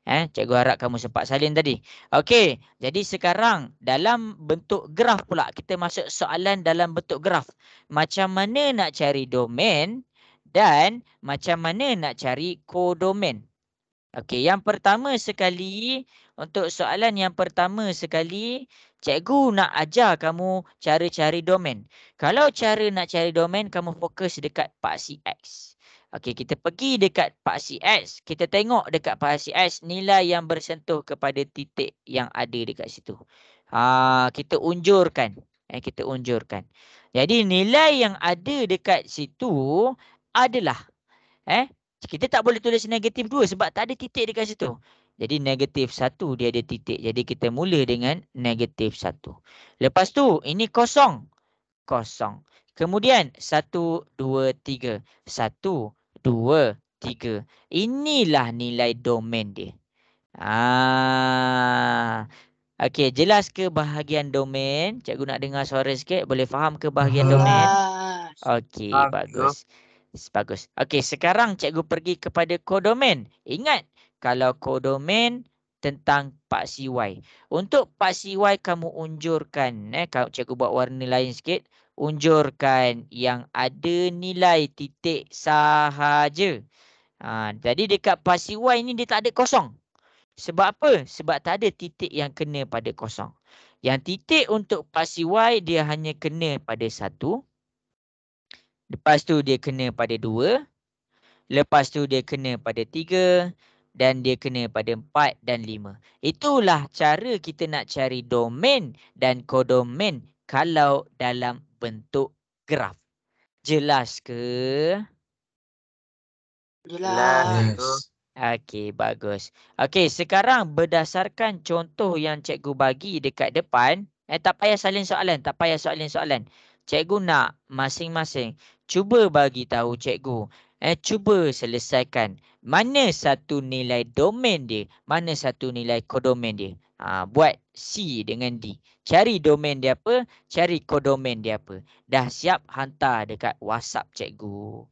Cikgu harap kamu sempat salin tadi. Okey, jadi sekarang dalam bentuk graf pula. Kita masuk soalan dalam bentuk graf. Macam mana nak cari domain dan macam mana nak cari kodomain. Okey, yang pertama sekali, untuk soalan yang pertama sekali, cikgu nak ajar kamu cara cari domain. Kalau cara nak cari domain, kamu fokus dekat paksi X. Okey, kita pergi dekat paksi X. Kita tengok dekat paksi X nilai yang bersentuh kepada titik yang ada dekat situ. Kita unjurkan. Kita unjurkan. Jadi nilai yang ada dekat situ adalah kita tak boleh tulis negatif 2 sebab tak ada titik dekat situ. Jadi negatif 1 dia ada titik. Jadi kita mula dengan negatif 1. Lepas tu ini kosong. Kosong. Kemudian 1, 2, 3. 1, 2, 3. Inilah nilai domain dia. Okey, jelas ke bahagian domain? Cikgu nak dengar suara sikit. Boleh faham ke bahagian domain? Okey, bagus. Bagus. Okey, sekarang cikgu pergi kepada kodomain. Ingat, kalau kodomain tentang paksi Y. Untuk paksi Y kamu unjurkan. Kalau cikgu buat warna lain sikit. Unjurkan yang ada nilai titik sahaja. Jadi dekat paksi Y ni dia tak ada kosong. Sebab apa? Sebab tak ada titik yang kena pada kosong. Yang titik untuk paksi Y dia hanya kena pada 1. Lepas tu dia kena pada 2. Lepas tu dia kena pada 3. dan dia kena pada 4 dan 5. Itulah cara kita nak cari domain dan kodomain kalau dalam bentuk graf. Jelas ke? Jelas, cikgu. Yes. Okey, bagus. Okey, sekarang berdasarkan contoh yang cikgu bagi dekat depan, tak payah salin soalan, tak payah soalan-soalan. Cikgu nak masing-masing cuba bagi tahu cikgu. Cuba selesaikan mana satu nilai domain dia, mana satu nilai kodomain dia. Buat C dengan D. Cari domain dia apa, cari kodomain dia apa. Dah siap, hantar dekat WhatsApp cikgu.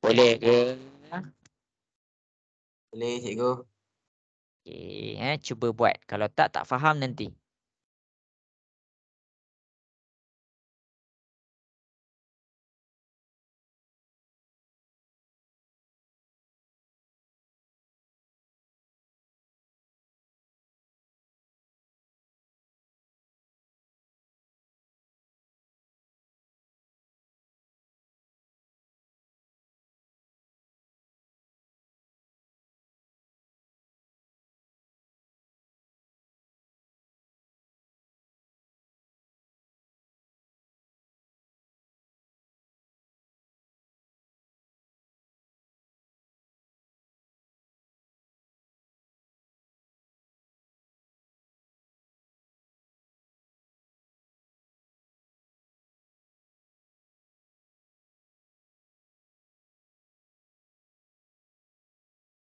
Boleh ke? Boleh, cikgu. Okey, cuba buat. Kalau tak faham nanti.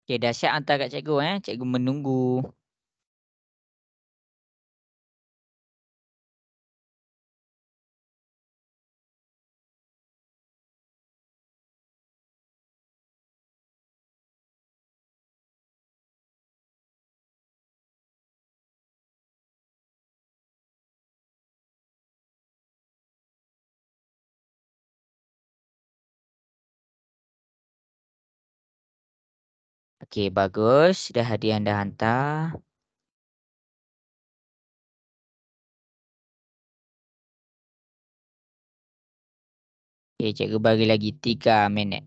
Okey, dah siap hantar kat cikgu. Cikgu menunggu. Okey, bagus. Dah hadiah anda hantar. Okey, cikgu bagi lagi 3 minit.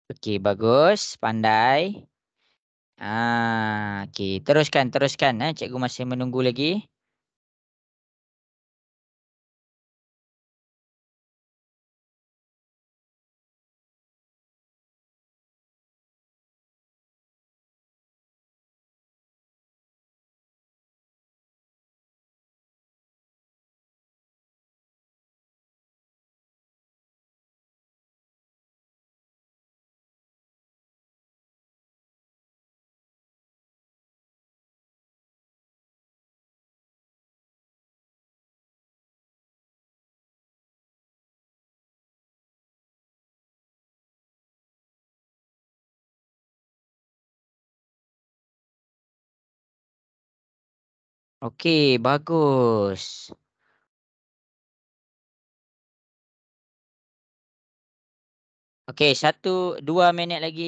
Okey, bagus. Pandai. Okey, teruskan. Cikgu masih menunggu lagi. Okey, bagus. Okey, 2 minit lagi.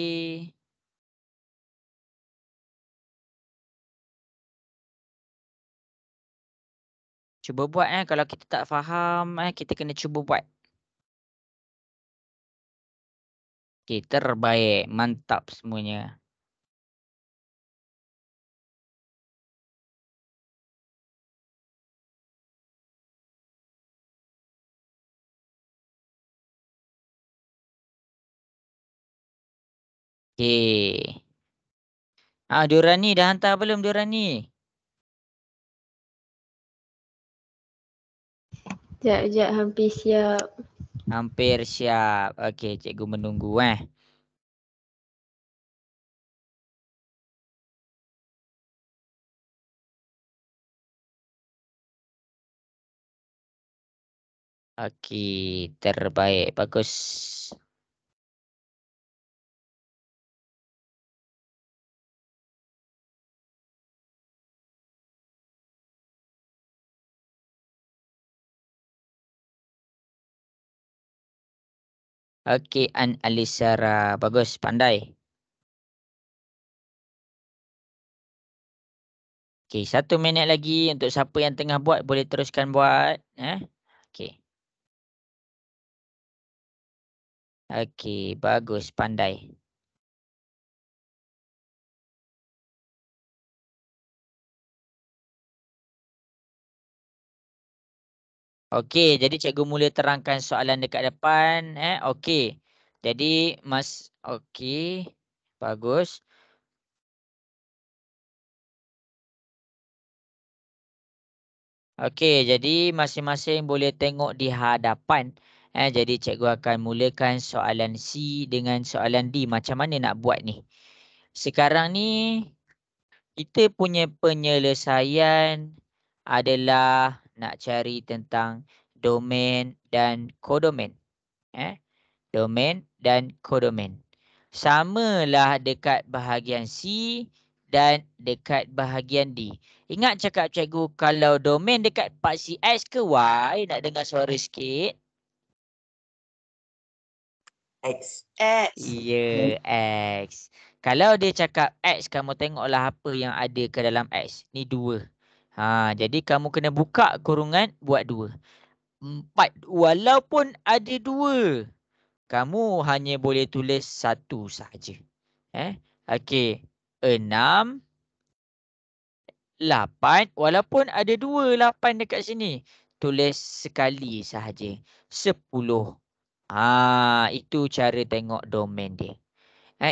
Cuba buat kalau kita tak faham kita kena cuba buat. Okey, terbaik. Mantap semuanya. Okey. Diorani dah hantar belum Diorani? Sekejap, hampir siap. Hampir siap. Okey, cikgu menunggu Okey, terbaik. Bagus. Okey, An Alisara. Bagus, pandai. Okey, 1 minit lagi untuk siapa yang tengah buat boleh teruskan buat. Okey. Okey, bagus, pandai. Okey, jadi cikgu mula terangkan soalan dekat depan. Okey. Jadi, okey. Bagus. Okey, jadi masing-masing boleh tengok di hadapan. Jadi cikgu akan mulakan soalan C dengan soalan D. Macam mana nak buat ni? Sekarang ni kita punya penyelesaian adalah nak cari tentang domain dan kodomain. Domain dan kodomain. Samalah dekat bahagian C dan dekat bahagian D. Ingat cakap cikgu kalau domain dekat paksi X ke Y? Nak dengar suara sikit. X. Ya, X. Kalau dia cakap X, kamu tengoklah apa yang ada ke dalam X. Ni 2. Jadi kamu kena buka kurungan, buat 2. 4. Walaupun ada 2, kamu hanya boleh tulis 1 sahaja. Okey. 6, 8. Walaupun ada 2 8 dekat sini, tulis sekali sahaja. 10. Itu cara tengok domain dia.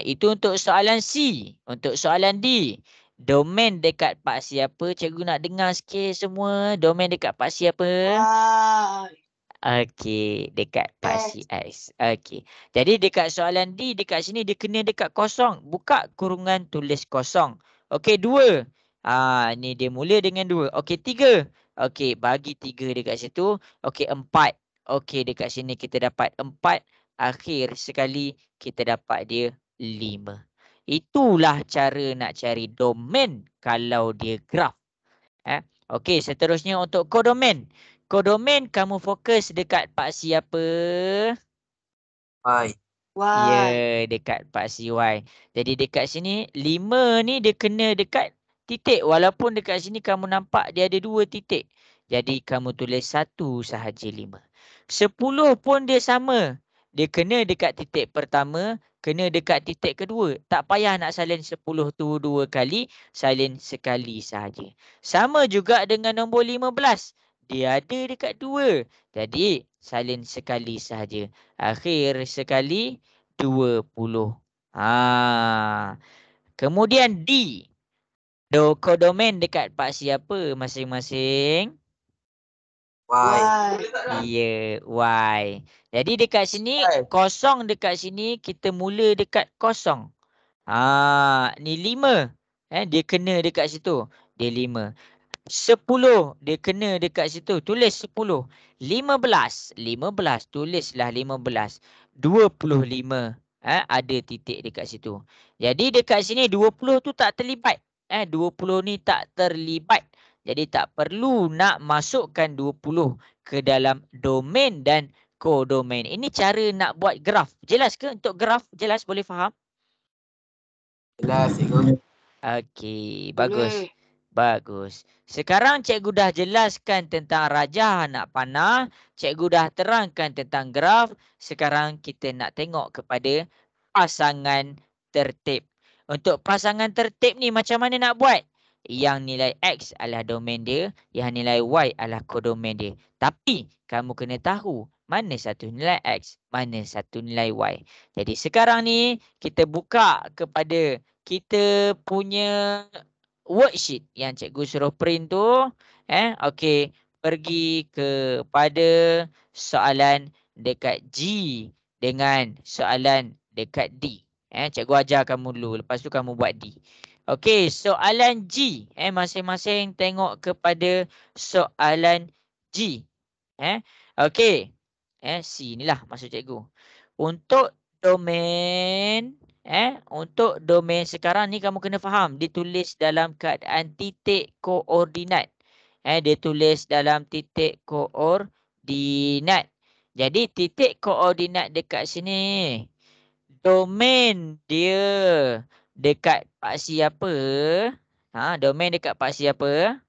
Itu untuk soalan C. Untuk soalan D, domain dekat paksi apa? Cikgu nak dengar sikit semua. Domain dekat paksi apa? Okey, dekat paksi X. Okey. Jadi dekat soalan D, dekat sini dia kena dekat kosong. Buka kurungan, tulis kosong. Okey, 2. Ni dia mula dengan 2. Okey, 3. Okey, bagi 3 dekat situ. Okey, 4. Okey, dekat sini kita dapat 4. Akhir sekali kita dapat dia 5. Itulah cara nak cari domain kalau dia graf. Okey, seterusnya untuk kodomain. Kodomain kamu fokus dekat paksi apa? Y. Ya, dekat paksi Y. Jadi dekat sini 5 ni dia kena dekat titik. Walaupun dekat sini kamu nampak dia ada 2 titik. Jadi kamu tulis 1 sahaja 5. 10 pun dia sama. Dia kena dekat titik pertama, kena dekat titik kedua. Tak payah nak salin 10 tu 2 kali, salin sekali sahaja. Sama juga dengan nombor 15. Dia ada dekat 2. Jadi salin sekali sahaja. Akhir sekali 20. Kemudian D. Kodomain dekat paksi apa masing-masing? Y. Ya, Y. Jadi dekat sini, kosong dekat sini, kita mula dekat kosong. Ni 5. Dia kena dekat situ. Dia 5. 10. Dia kena dekat situ. Tulis 10. 15. 15. Tulislah 15. 25. Ada titik dekat situ. Jadi dekat sini 20 tu tak terlibat. 20 ni tak terlibat. Jadi tak perlu nak masukkan 20 ke dalam domain dan kodomain. Ini cara nak buat graf. Jelas ke untuk graf? Jelas, boleh faham? Jelas, cikgu. Okey, bagus. Bagus. Sekarang cikgu dah jelaskan tentang rajah anak panah. Cikgu dah terangkan tentang graf. Sekarang kita nak tengok kepada pasangan tertib. Untuk pasangan tertib ni macam mana nak buat? Yang nilai X adalah domain dia. Yang nilai Y adalah kodomain dia. Tapi kamu kena tahu mana satu nilai X, mana satu nilai Y. Jadi sekarang ni kita buka kepada kita punya worksheet yang cikgu suruh print tu. Okey, pergi kepada soalan dekat G dengan soalan dekat D. Cikgu ajar kamu dulu, lepas tu kamu buat D. Okey, soalan G. Masing-masing tengok kepada soalan G. Okey, C inilah maksud cikgu. Untuk domain sekarang ni kamu kena faham ditulis dalam keadaan titik koordinat. Dia tulis dalam titik koordinat. Jadi titik koordinat dekat sini. Domain dia dekat paksi apa? Domain dekat paksi apa?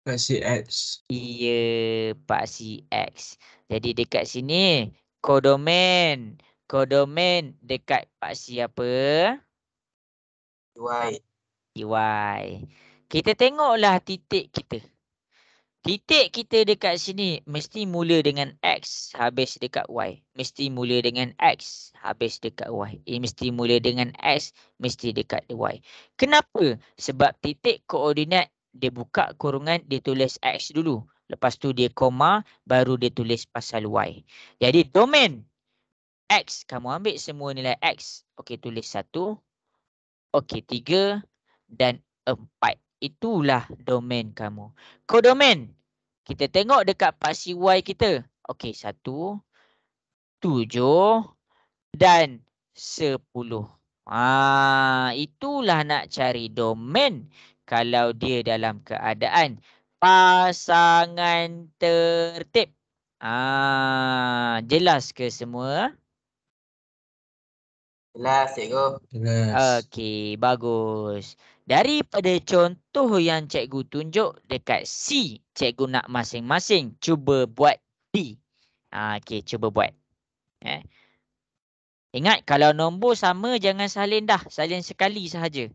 Paksi X. Iya, paksi X. Jadi dekat sini kodomain. Kodomain dekat paksi apa? Y. Y. Kita tengoklah titik kita. Titik kita dekat sini mesti mula dengan X habis dekat Y. Mesti mula dengan X habis dekat Y. Mesti mula dengan X mesti dekat Y. Kenapa? Sebab titik koordinat dia buka kurungan dia tulis X dulu. Lepas tu dia koma baru dia tulis pasal Y. Jadi domain X kamu ambil semua nilai X. Okey tulis 1. Okey 3 dan 4. Itulah domain kamu. Kodomain. Kita tengok dekat paksi Y kita. Okey, 1, 7 dan 10. Itulah nak cari domain kalau dia dalam keadaan pasangan tertib. Jelas ke semua? Jelas, cikgu. Jelas. Okey, bagus. Daripada contoh yang cikgu tunjuk dekat C, cikgu nak masing-masing cuba buat D. Okey, cuba buat. Ingat kalau nombor sama jangan salin dah. Salin sekali sahaja.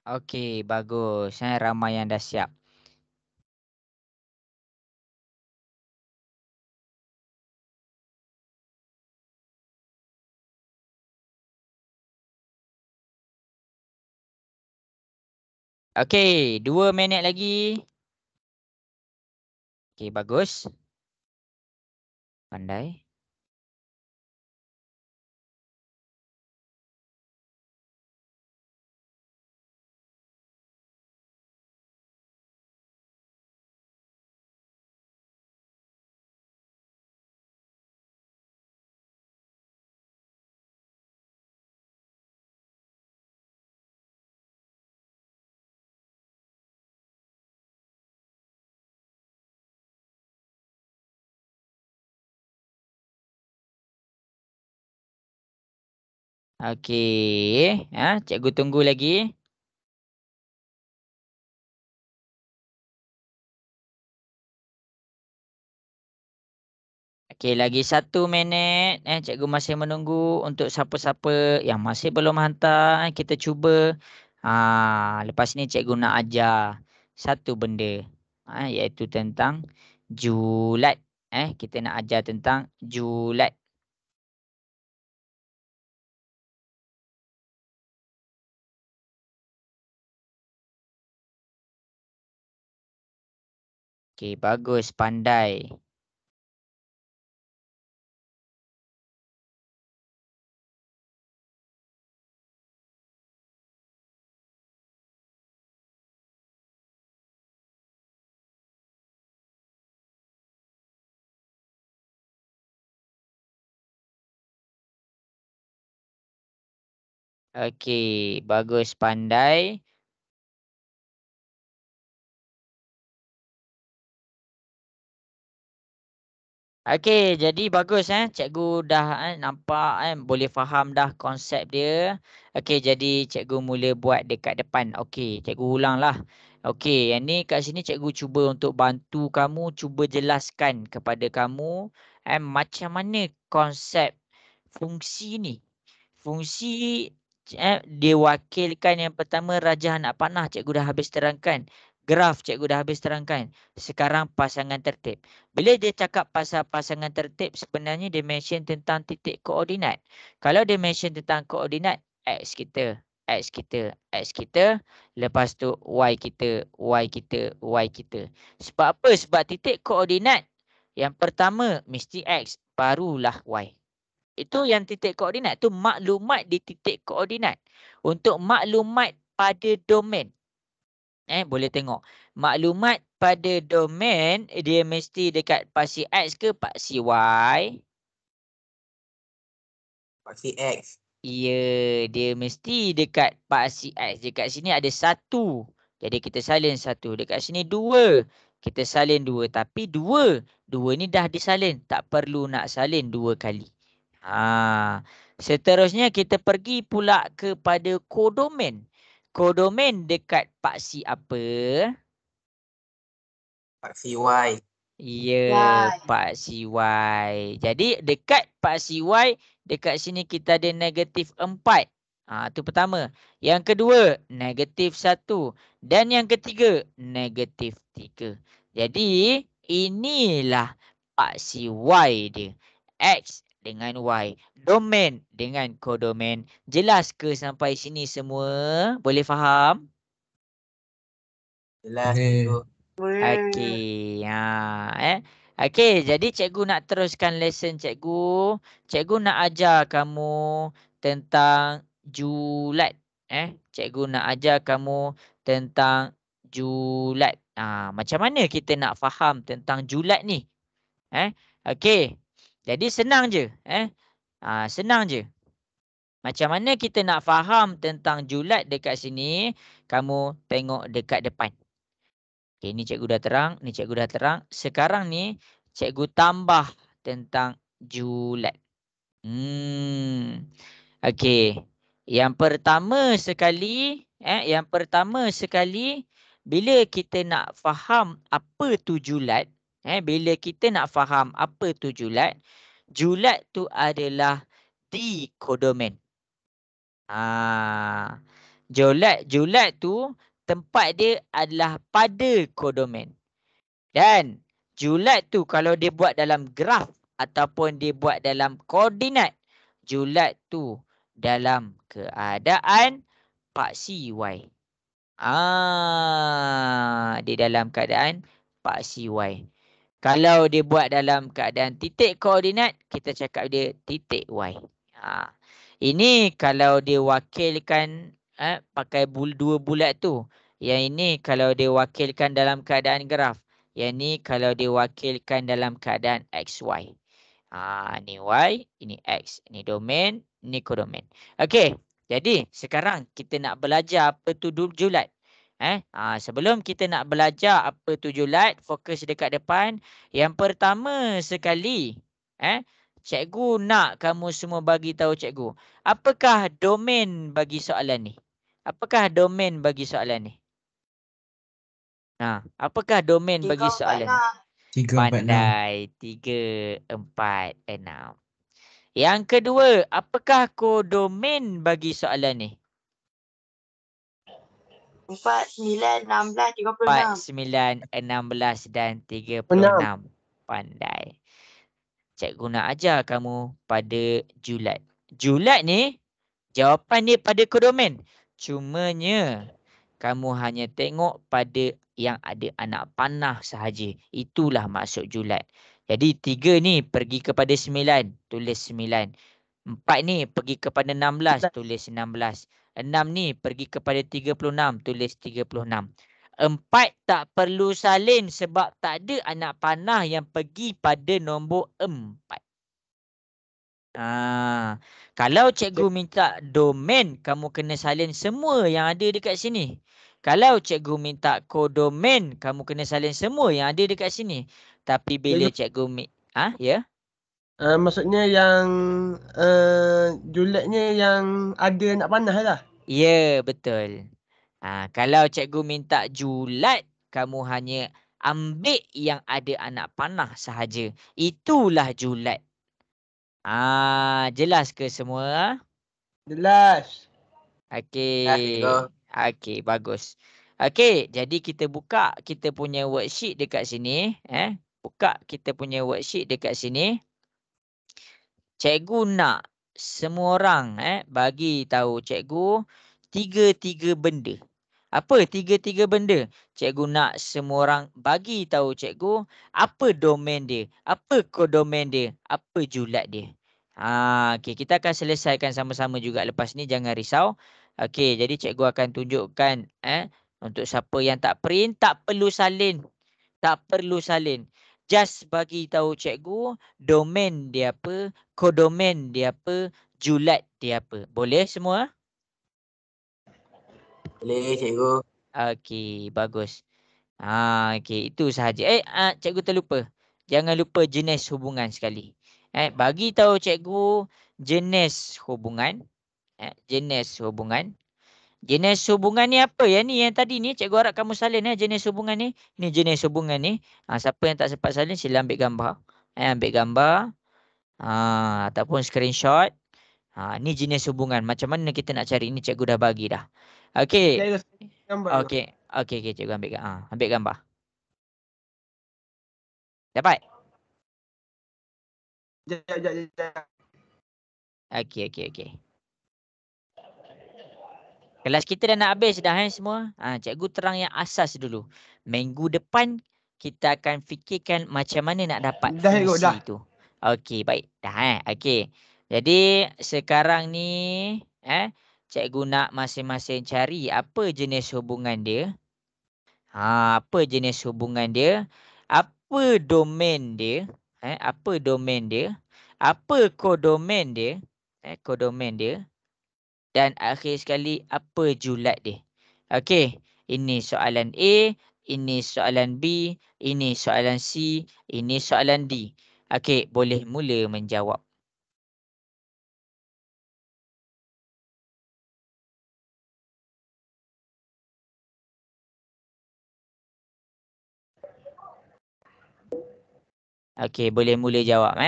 Okey, bagus. Ramai yang dah siap. Okey, 2 minit lagi. Okey, bagus. Pandai. Okey, cikgu tunggu lagi. Okey, lagi 1 minit. Cikgu masih menunggu untuk siapa-siapa yang masih belum hantar. Kita cuba. Lepas ni cikgu nak ajar satu benda. Iaitu tentang julat. Kita nak ajar tentang julat. Okey, bagus. Pandai. Okey, bagus, pandai. Okey, jadi bagus cikgu dah nampak boleh faham dah konsep dia. Okey, jadi cikgu mula buat dekat depan. Okey, cikgu ulanglah. Okey, yang ni kat sini cikgu cuba untuk bantu kamu, cuba jelaskan kepada kamu macam mana konsep fungsi ni. Fungsi diwakilkan yang pertama rajah anak panah, cikgu dah habis terangkan. Graf cikgu dah habis terangkan. Sekarang pasangan tertib. Bila dia cakap pasal pasangan tertib, sebenarnya dia mention tentang titik koordinat. Kalau dia mention tentang koordinat, X kita, X kita, X kita. Lepas tu Y kita, Y kita, Y kita. Sebab apa? Sebab titik koordinat yang pertama mesti X, barulah Y. Itu yang titik koordinat. Tu maklumat di titik koordinat. Untuk maklumat pada domain. Boleh tengok. Maklumat pada domain dia mesti dekat paksi X ke paksi Y? Paksi X. Ya, dia mesti dekat paksi X. Dekat sini ada 1. Jadi kita salin 1. Dekat sini 2. Kita salin 2. Tapi 2 ni dah disalin. Tak perlu nak salin 2 kali. Seterusnya kita pergi pula kepada kodomen. Kodomen dekat paksi apa? Paksi Y. Ya, paksi Y. Jadi dekat paksi Y, dekat sini kita ada negatif 4. Itu pertama. Yang kedua, negatif 1. Dan yang ketiga, negatif 3. Jadi inilah paksi Y dia. X dengan Y. Domain dengan kodomen. Jelas ke sampai sini semua? Boleh faham? Jelas, Boleh. cikgu. Okey. Okey, jadi cikgu nak teruskan lesson cikgu. Cikgu nak ajar kamu tentang julat. Cikgu nak ajar kamu tentang julat. Macam mana kita nak faham tentang julat ni? Okey. Jadi senang je. Senang je. Macam mana kita nak faham tentang julat dekat sini? Kamu tengok dekat depan. Okay, ni cikgu dah terang, ni cikgu dah terang. Sekarang ni cikgu tambah tentang julat. Okey. Yang pertama sekali, bila kita nak faham apa tu julat, bila kita nak faham apa tu julat, julat tu adalah dikodomen. Julat tu tempat dia adalah pada kodomen. Dan julat tu kalau dia buat dalam graf ataupun dia buat dalam koordinat, julat tu dalam keadaan paksi Y. Dia dalam keadaan paksi Y. Kalau dia buat dalam keadaan titik koordinat, kita cakap dia titik Y. Ini kalau dia wakilkan pakai 2 bulat tu. Yang ini kalau dia wakilkan dalam keadaan graf. Yang ni kalau dia wakilkan dalam keadaan XY. Ni Y, ini X. Ini domain, ni kodomen. Okey, jadi sekarang kita nak belajar apa tu julat. Sebelum kita nak belajar apa tu julat, fokus dekat depan. Yang pertama sekali, cikgu nak kamu semua bagi tahu cikgu. Apakah domain bagi soalan ni? Apakah domain bagi soalan ni? Apakah domain bagi soalan ni? 3, 4, 6. Pandai. 3, 4, 6. Yang kedua, apakah kodomen bagi soalan ni? 4, 9, 16, 4, 36. 9, 16 dan 36. Pandai. Cikgu nak ajar kamu pada julat. Julat ni, jawapan dia pada kodomen. Cumanya, kamu hanya tengok pada yang ada anak panah sahaja. Itulah maksud julat. Jadi 3 ni pergi kepada 9, tulis 9. 4 ni pergi kepada 16, tulis 16. 6 ni pergi kepada 36, tulis 36. 4 tak perlu salin sebab tak ada anak panah yang pergi pada nombor 4. Kalau cikgu minta domain, kamu kena salin semua yang ada dekat sini. Kalau cikgu minta kodomain, kamu kena salin semua yang ada dekat sini. Tapi bila cikgu ya? Maksudnya yang juletnya yang ada nak panah lah. Ya, betul. Kalau cikgu minta julat, kamu hanya ambil yang ada anak panah sahaja. Itulah julat. Jelas ke semua? Jelas. Okey. cikgu. Okey, bagus. Okey, jadi kita buka kita punya worksheet dekat sini. Buka kita punya worksheet dekat sini. Cikgu nak semua orang bagi tahu cikgu tiga-tiga benda. Apa tiga-tiga benda? Cikgu nak semua orang bagi tahu cikgu apa domain dia, apa kodomain dia, apa julat dia. Okey, kita akan selesaikan sama-sama juga lepas ni, jangan risau. Okey, jadi cikgu akan tunjukkan untuk siapa yang tak print, tak perlu salin. Tak perlu salin. Just bagi tahu cikgu domain dia apa, kodomain dia apa, julat dia apa. Boleh semua? Boleh cikgu. Okey, bagus. Okey, itu sahaja. Cikgu terlupa. Jangan lupa jenis hubungan sekali. Bagi tahu cikgu jenis hubungan. Jenis hubungan. Jenis hubungan ni apa ya ni yang tadi ni? Cikgu harap kamu salin jenis hubungan ni. Ni jenis hubungan ni. Siapa yang tak sempat salin sila ambil gambar. Ambil gambar. Ataupun screenshot. Ni jenis hubungan. Macam mana kita nak cari? Ni cikgu dah bagi dah. Okey. Gambar tu. Okey, cikgu ambil gambar. Dapat? Sekejap. Okey. Kelas kita dah nak habis dah semua. Cikgu terang yang asas dulu. Minggu depan kita akan fikirkan macam mana nak dapat Dah, cikgu, fungsi dah. tu. Okey, baik. Dah Okey. Jadi sekarang ni cikgu nak masing-masing cari apa jenis hubungan dia. Apa jenis hubungan dia? Apa domain dia? Apa domain dia? Apa kodomain dia? Kodomain dia. Dan akhir sekali, apa julat dia? Okey, ini soalan A, ini soalan B, ini soalan C, ini soalan D. Okey, boleh mula menjawab. Okey, boleh mula jawab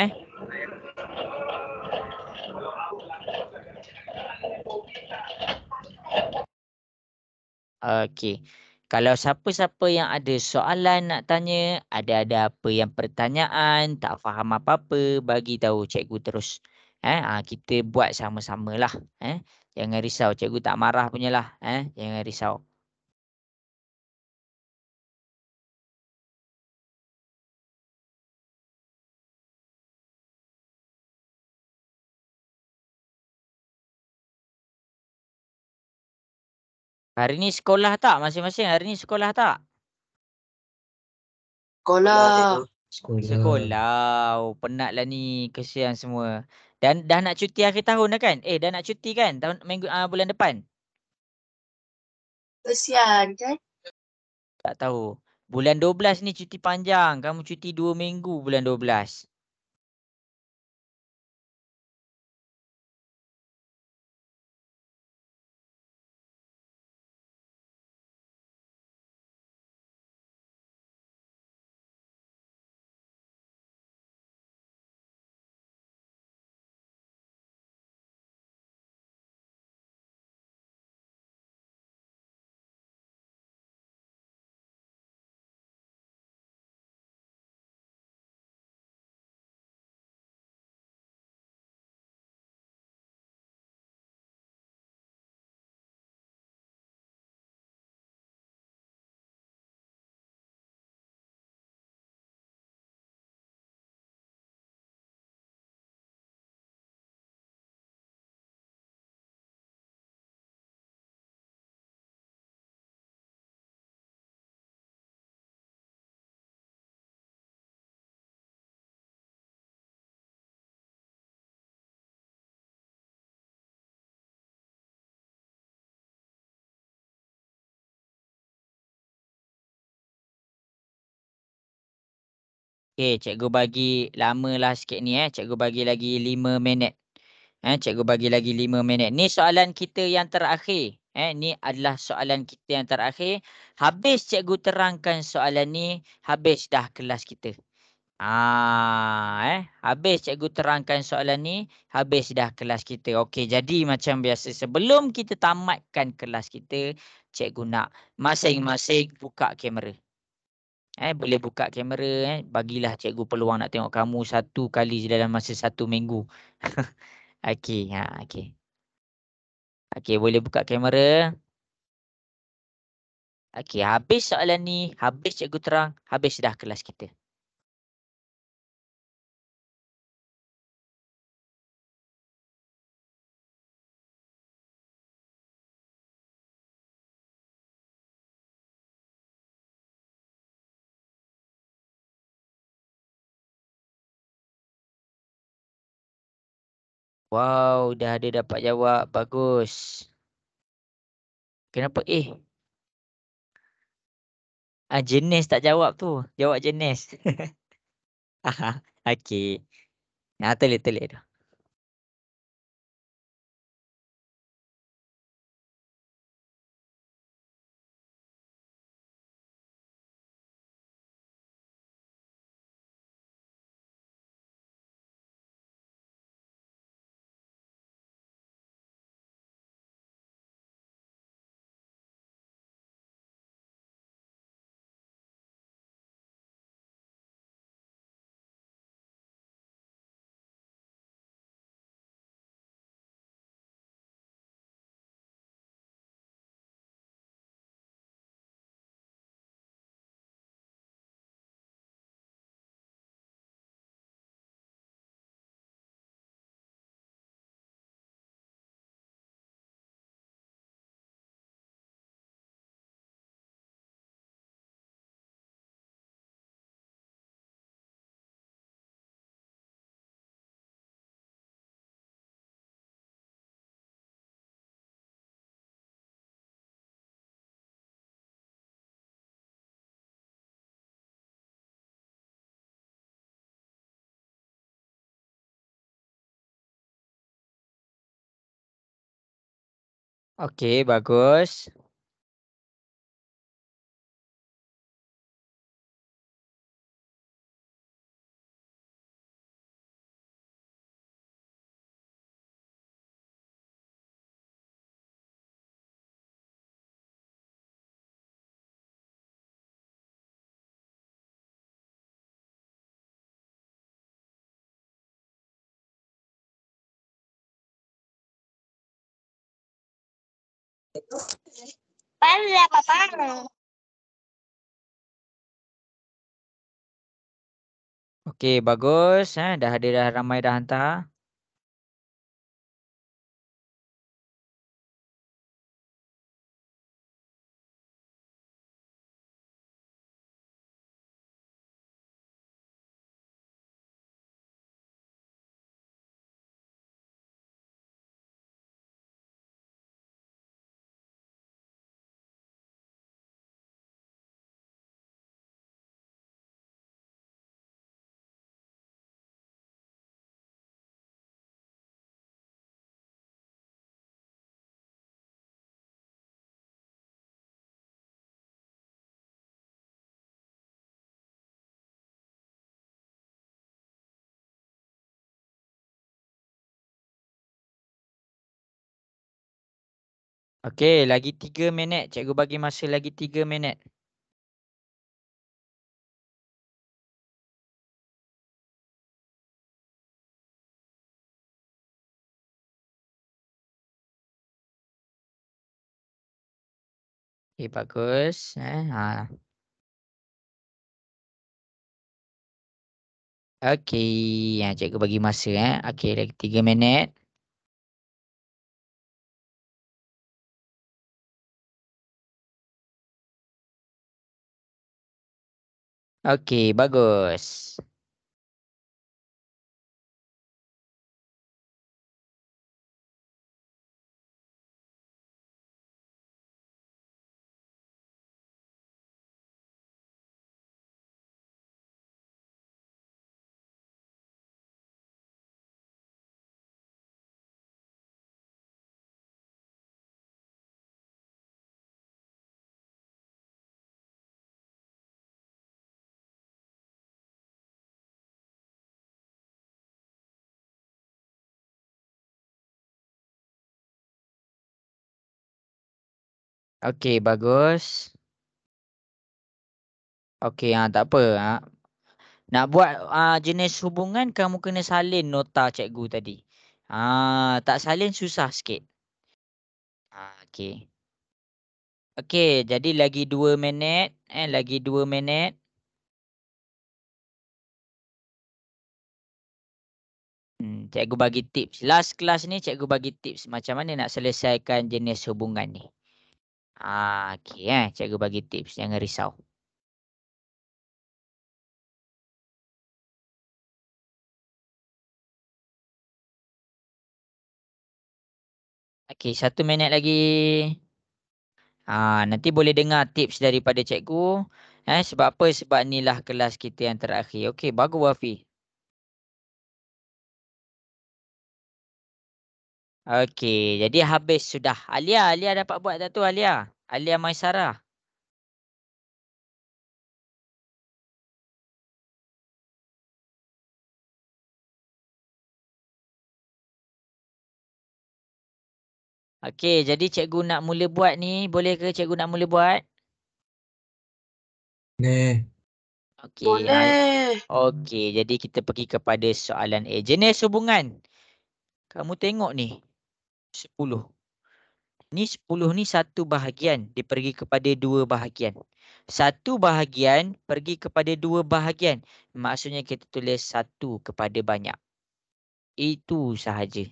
Okey. Kalau siapa-siapa yang ada soalan nak tanya, ada apa yang pertanyaan, tak faham apa-apa, bagi tahu cikgu terus. Kita buat sama-samalah. Jangan risau, cikgu tak marah punyalah. Jangan risau. Hari ni sekolah tak? Masing-masing hari ni sekolah tak? Sekolah. Sekolah. Penatlah ni. Kesian semua. Dan dah nak cuti akhir tahun dah kan? Dah nak cuti kan? Bulan depan? Kesian kan? Tak tahu. Bulan 12 ni cuti panjang. Kamu cuti 2 minggu bulan 12. Okey, cikgu bagi lamalah sikit ni Cikgu bagi lagi 5 minit. Cikgu bagi lagi 5 minit. Ni soalan kita yang terakhir. Ni adalah soalan kita yang terakhir. Habis cikgu terangkan soalan ni, habis dah kelas kita. Habis cikgu terangkan soalan ni, habis dah kelas kita. Okey, jadi macam biasa sebelum kita tamatkan kelas kita, cikgu nak masing-masing buka kamera. Boleh buka kamera. Bagilah cikgu peluang nak tengok kamu satu kali dalam masa 1 minggu. Okey, okey. Okey, boleh buka kamera. Okey, habis soalan ni, habis cikgu terang, habis dah kelas kita. Wow, dah ada dapat jawab. Bagus. Kenapa? Jenis tak jawab tu. Jawab jenis. Okey. Telik dah. Okey, bagus. Okey, bagus. Dah ada dah ramai dah hantar. Okey, lagi 3 minit. Cikgu bagi masa lagi 3 minit. Okey, bagus. Okey, cikgu bagi masa. Okey, lagi 3 minit. Okey, bagus. Okey, bagus. Okey, tak apa. Nak buat jenis hubungan kamu kena salin nota cikgu tadi. Tak salin susah sikit. Okey. Okey, jadi lagi 2 minit. Lagi 2 minit. Cikgu bagi tips. Last kelas ni cikgu bagi tips macam mana nak selesaikan jenis hubungan ni. Okey cikgu bagi tips, jangan risau. Okey, 1 minit lagi. Nanti boleh dengar tips daripada cikgu. Sebab apa? Sebab inilah kelas kita yang terakhir. Okey, bagus Wafi. Okey, jadi habis sudah. Alia dapat buat tak tu Alia? Alia Maisara. Okey, jadi cikgu nak mula buat ni. Boleh ke cikgu nak mula buat? Boleh. Okey. Boleh. Okey, jadi kita pergi kepada soalan A. Jenis hubungan. Kamu tengok ni. 10. Ni 10 ni satu bahagian. Dia pergi kepada 2 bahagian. Satu bahagian pergi kepada 2 bahagian. Maksudnya kita tulis 1 kepada banyak. Itu sahaja.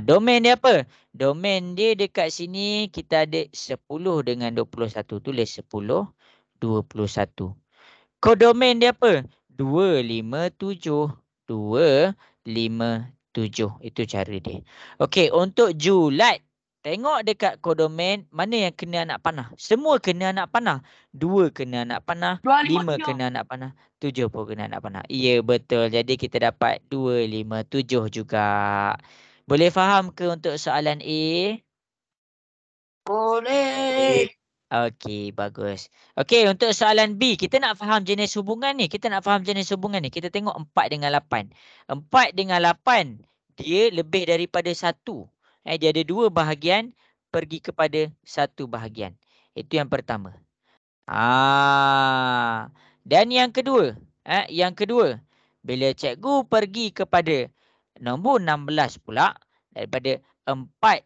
Domain dia apa? Domain dia dekat sini kita ada 10 dengan 21. Tulis 10, 21. Kodomain dia apa? 257. 257. Itu cara dia. Okey, untuk Julat. Tengok dekat kodomain mana yang kena anak panah. Semua kena anak panah. 2 kena anak panah. 5 kena anak panah. 7 pun kena anak panah. Ya, betul. Jadi kita dapat 257 juga. Boleh faham ke untuk soalan A? Boleh. Okey, bagus. Okey, untuk soalan B, kita nak faham jenis hubungan ni. Kita tengok 4 dengan 8. 4 dengan 8, dia lebih daripada 1. Dia ada 2 bahagian pergi kepada 1 bahagian. Itu yang pertama. Dan yang kedua, bila cikgu pergi kepada nombor 16 pula, daripada 4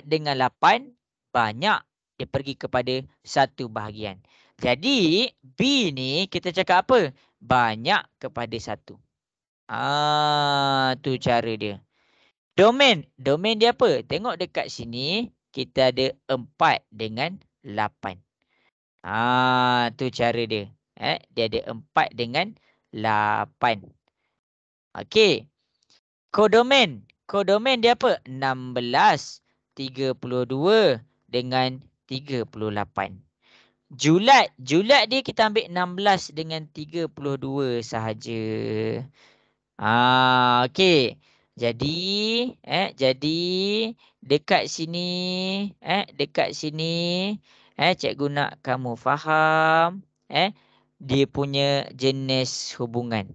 dengan 8, banyak dia pergi kepada 1 bahagian. Jadi B ni kita cakap apa? Banyak kepada 1. Tu cara dia. Domain dia apa? Tengok dekat sini kita ada 4 dengan 8. Tu cara dia. Dia ada 4 dengan 8. Okey. Kodomain dia apa? 16, 32 dengan 38. Julat dia kita ambil 16 dengan 32 sahaja. Okey. Jadi dekat sini cikgu nak kamu faham dia punya jenis hubungan.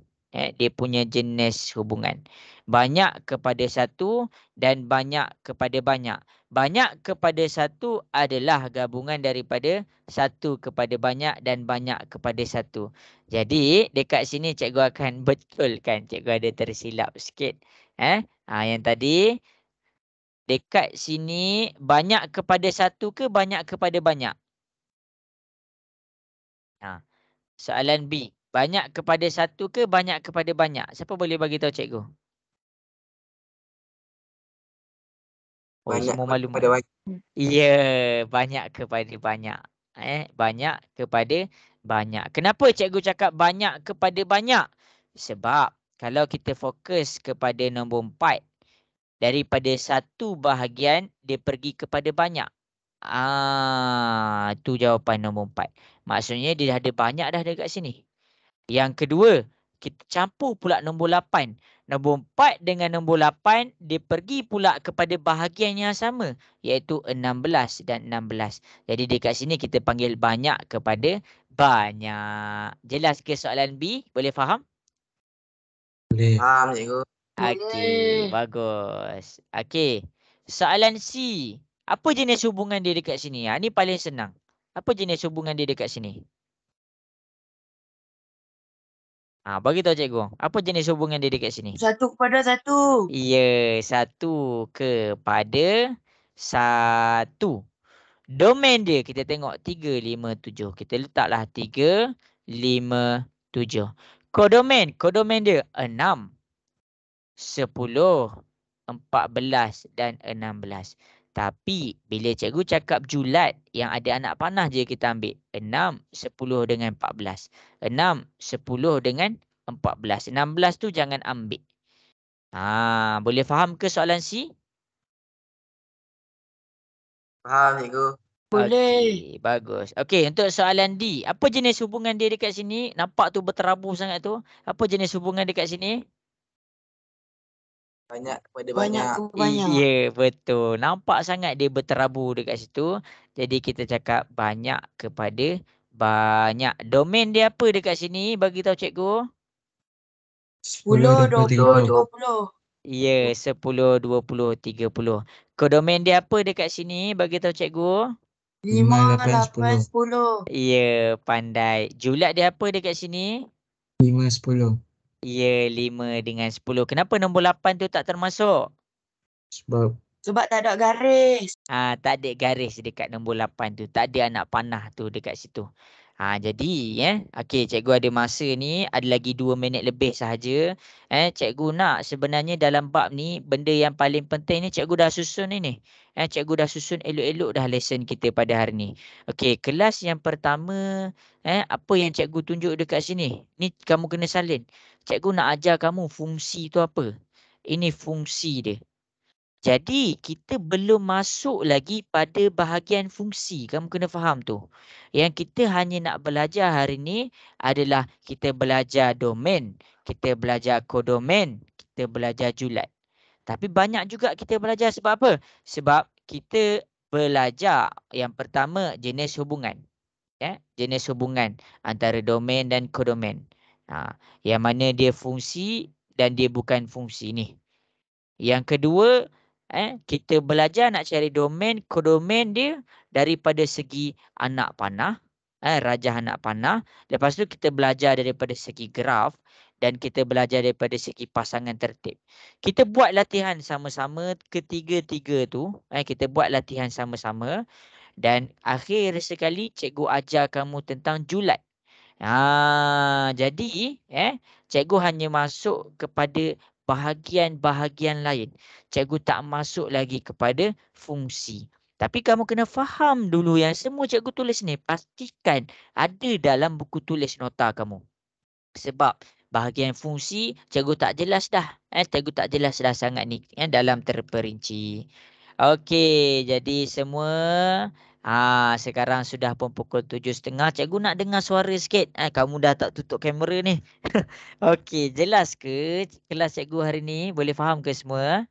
Banyak kepada 1 dan banyak kepada banyak. Banyak kepada 1 adalah gabungan daripada 1 kepada banyak dan banyak kepada 1. Jadi dekat sini cikgu akan betulkan. Cikgu ada tersilap sikit. Yang tadi dekat sini banyak kepada 1 ke banyak kepada banyak? Soalan B. Banyak kepada 1 ke banyak kepada banyak? Siapa boleh bagi tahu cikgu? Banyak Semua kepada maklumat. banyak. Ya, banyak kepada banyak. Banyak kepada banyak. Kenapa cikgu cakap banyak kepada banyak? Sebab kalau kita fokus kepada nombor 4, daripada 1 bahagian dia pergi kepada banyak. Itu jawapan nombor 4. Maksudnya dia dah ada banyak dah dekat sini. Yang kedua, kita campur pula nombor 8. Nombor 4 dengan nombor 8, dia pergi pula kepada bahagian yang sama, iaitu 16 dan 16. Jadi dekat sini kita panggil banyak kepada banyak. Jelas ke soalan B? Boleh faham? Boleh. Faham cikgu. Okey, bagus. Okey. Soalan C. Apa jenis hubungan dia dekat sini? Ni paling senang. Apa jenis hubungan dia dekat sini? Bagi tahu cikgu. Apa jenis hubungan dia dekat sini? 1 kepada 1. Ya, 1 kepada 1. Domain dia kita tengok 3, 5, 7. Kita letaklah 3, 5, 7. Kodomain dia 6, 10, 14 dan 16. Tapi bila cikgu cakap julat yang ada anak panah je kita ambil. 6, 10 dengan 14. 6, 10 dengan 14. 16 tu jangan ambil. Boleh faham ke soalan C? Faham cikgu. Boleh. Okey, bagus. Okey, untuk soalan D. Apa jenis hubungan dia dekat sini? Nampak tu berterabur sangat tu. Apa jenis hubungan dekat sini? Banyak kepada Banyak banyak. ke banyak. Ya, betul. Nampak sangat dia berterabur dekat situ. Jadi kita cakap banyak kepada banyak. Domain dia apa dekat sini? Bagi tahu cikgu. 10, 20, 20, 20. Ya, 10, 20, 30. Kodomain dia apa dekat sini? Bagi tahu cikgu. 5, 8, 8, 10. Ya, pandai. Julat dia apa dekat sini? 5, 10. Ya, 5 dengan 10. Kenapa nombor 8 tu tak termasuk? Sebab Sebab tak ada garis. Tak ada garis dekat nombor 8 tu. Tak ada anak panah tu dekat situ. Jadi okey, cikgu ada masa ni, ada lagi 2 minit lebih sahaja. Cikgu nak sebenarnya dalam bab ni benda yang paling penting ni cikgu dah susun ni. Cikgu dah susun elok-elok dah lesson kita pada hari ni. Okey, kelas yang pertama apa yang cikgu tunjuk dekat sini? Ni kamu kena salin. Cikgu nak ajar kamu fungsi tu apa. Ini fungsi dia. Jadi kita belum masuk lagi pada bahagian fungsi. Kamu kena faham tu. Yang kita hanya nak belajar hari ni adalah kita belajar domain, kita belajar kodomain, kita belajar julat. Tapi banyak juga kita belajar sebab apa? Sebab kita belajar yang pertama jenis hubungan. Jenis hubungan antara domain dan kodomain. Yang mana dia fungsi dan dia bukan fungsi ni. Yang kedua, kita belajar nak cari domain, kodomain dia daripada segi anak panah, rajah anak panah. Lepas tu kita belajar daripada segi graf dan kita belajar daripada segi pasangan tertib. Kita buat latihan sama-sama ketiga-tiga tu, kita buat latihan sama-sama dan akhir sekali cikgu ajar kamu tentang julat. Jadi cikgu hanya masuk kepada bahagian-bahagian lain. Cikgu tak masuk lagi kepada fungsi. Tapi kamu kena faham dulu yang semua cikgu tulis ni. Pastikan ada dalam buku tulis nota kamu. Sebab bahagian fungsi cikgu tak jelas dah. Cikgu tak jelas dah sangat ni dalam terperinci. Okey, jadi semua sekarang sudah pun pukul 7.30. Cikgu nak dengar suara sikit. Kamu dah tak tutup kamera ni. Okey, jelas ke kelas cikgu hari ni? Boleh faham ke semua?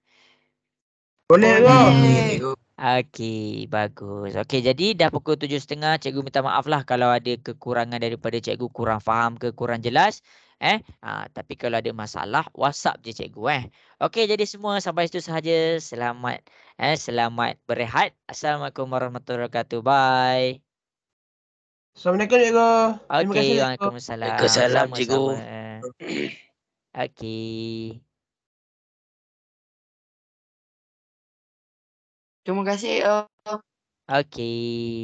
Boleh ke? Boleh cikgu. Okey, bagus. Okey, jadi dah pukul 7.30. Cikgu minta maaf lah kalau ada kekurangan daripada cikgu, kurang faham ke, kurang jelas. Tapi kalau ada masalah, WhatsApp je cikgu. Okey, jadi semua sampai situ sahaja. Selamat berehat. Assalamualaikum warahmatullahi wabarakatuh. Bye. Assalamualaikum cikgu. Terima kasih Okey, cikgu. waalaikumsalam. Waalaikumsalam, cikgu. Sama-sama. Okey. Terima kasih. Okey.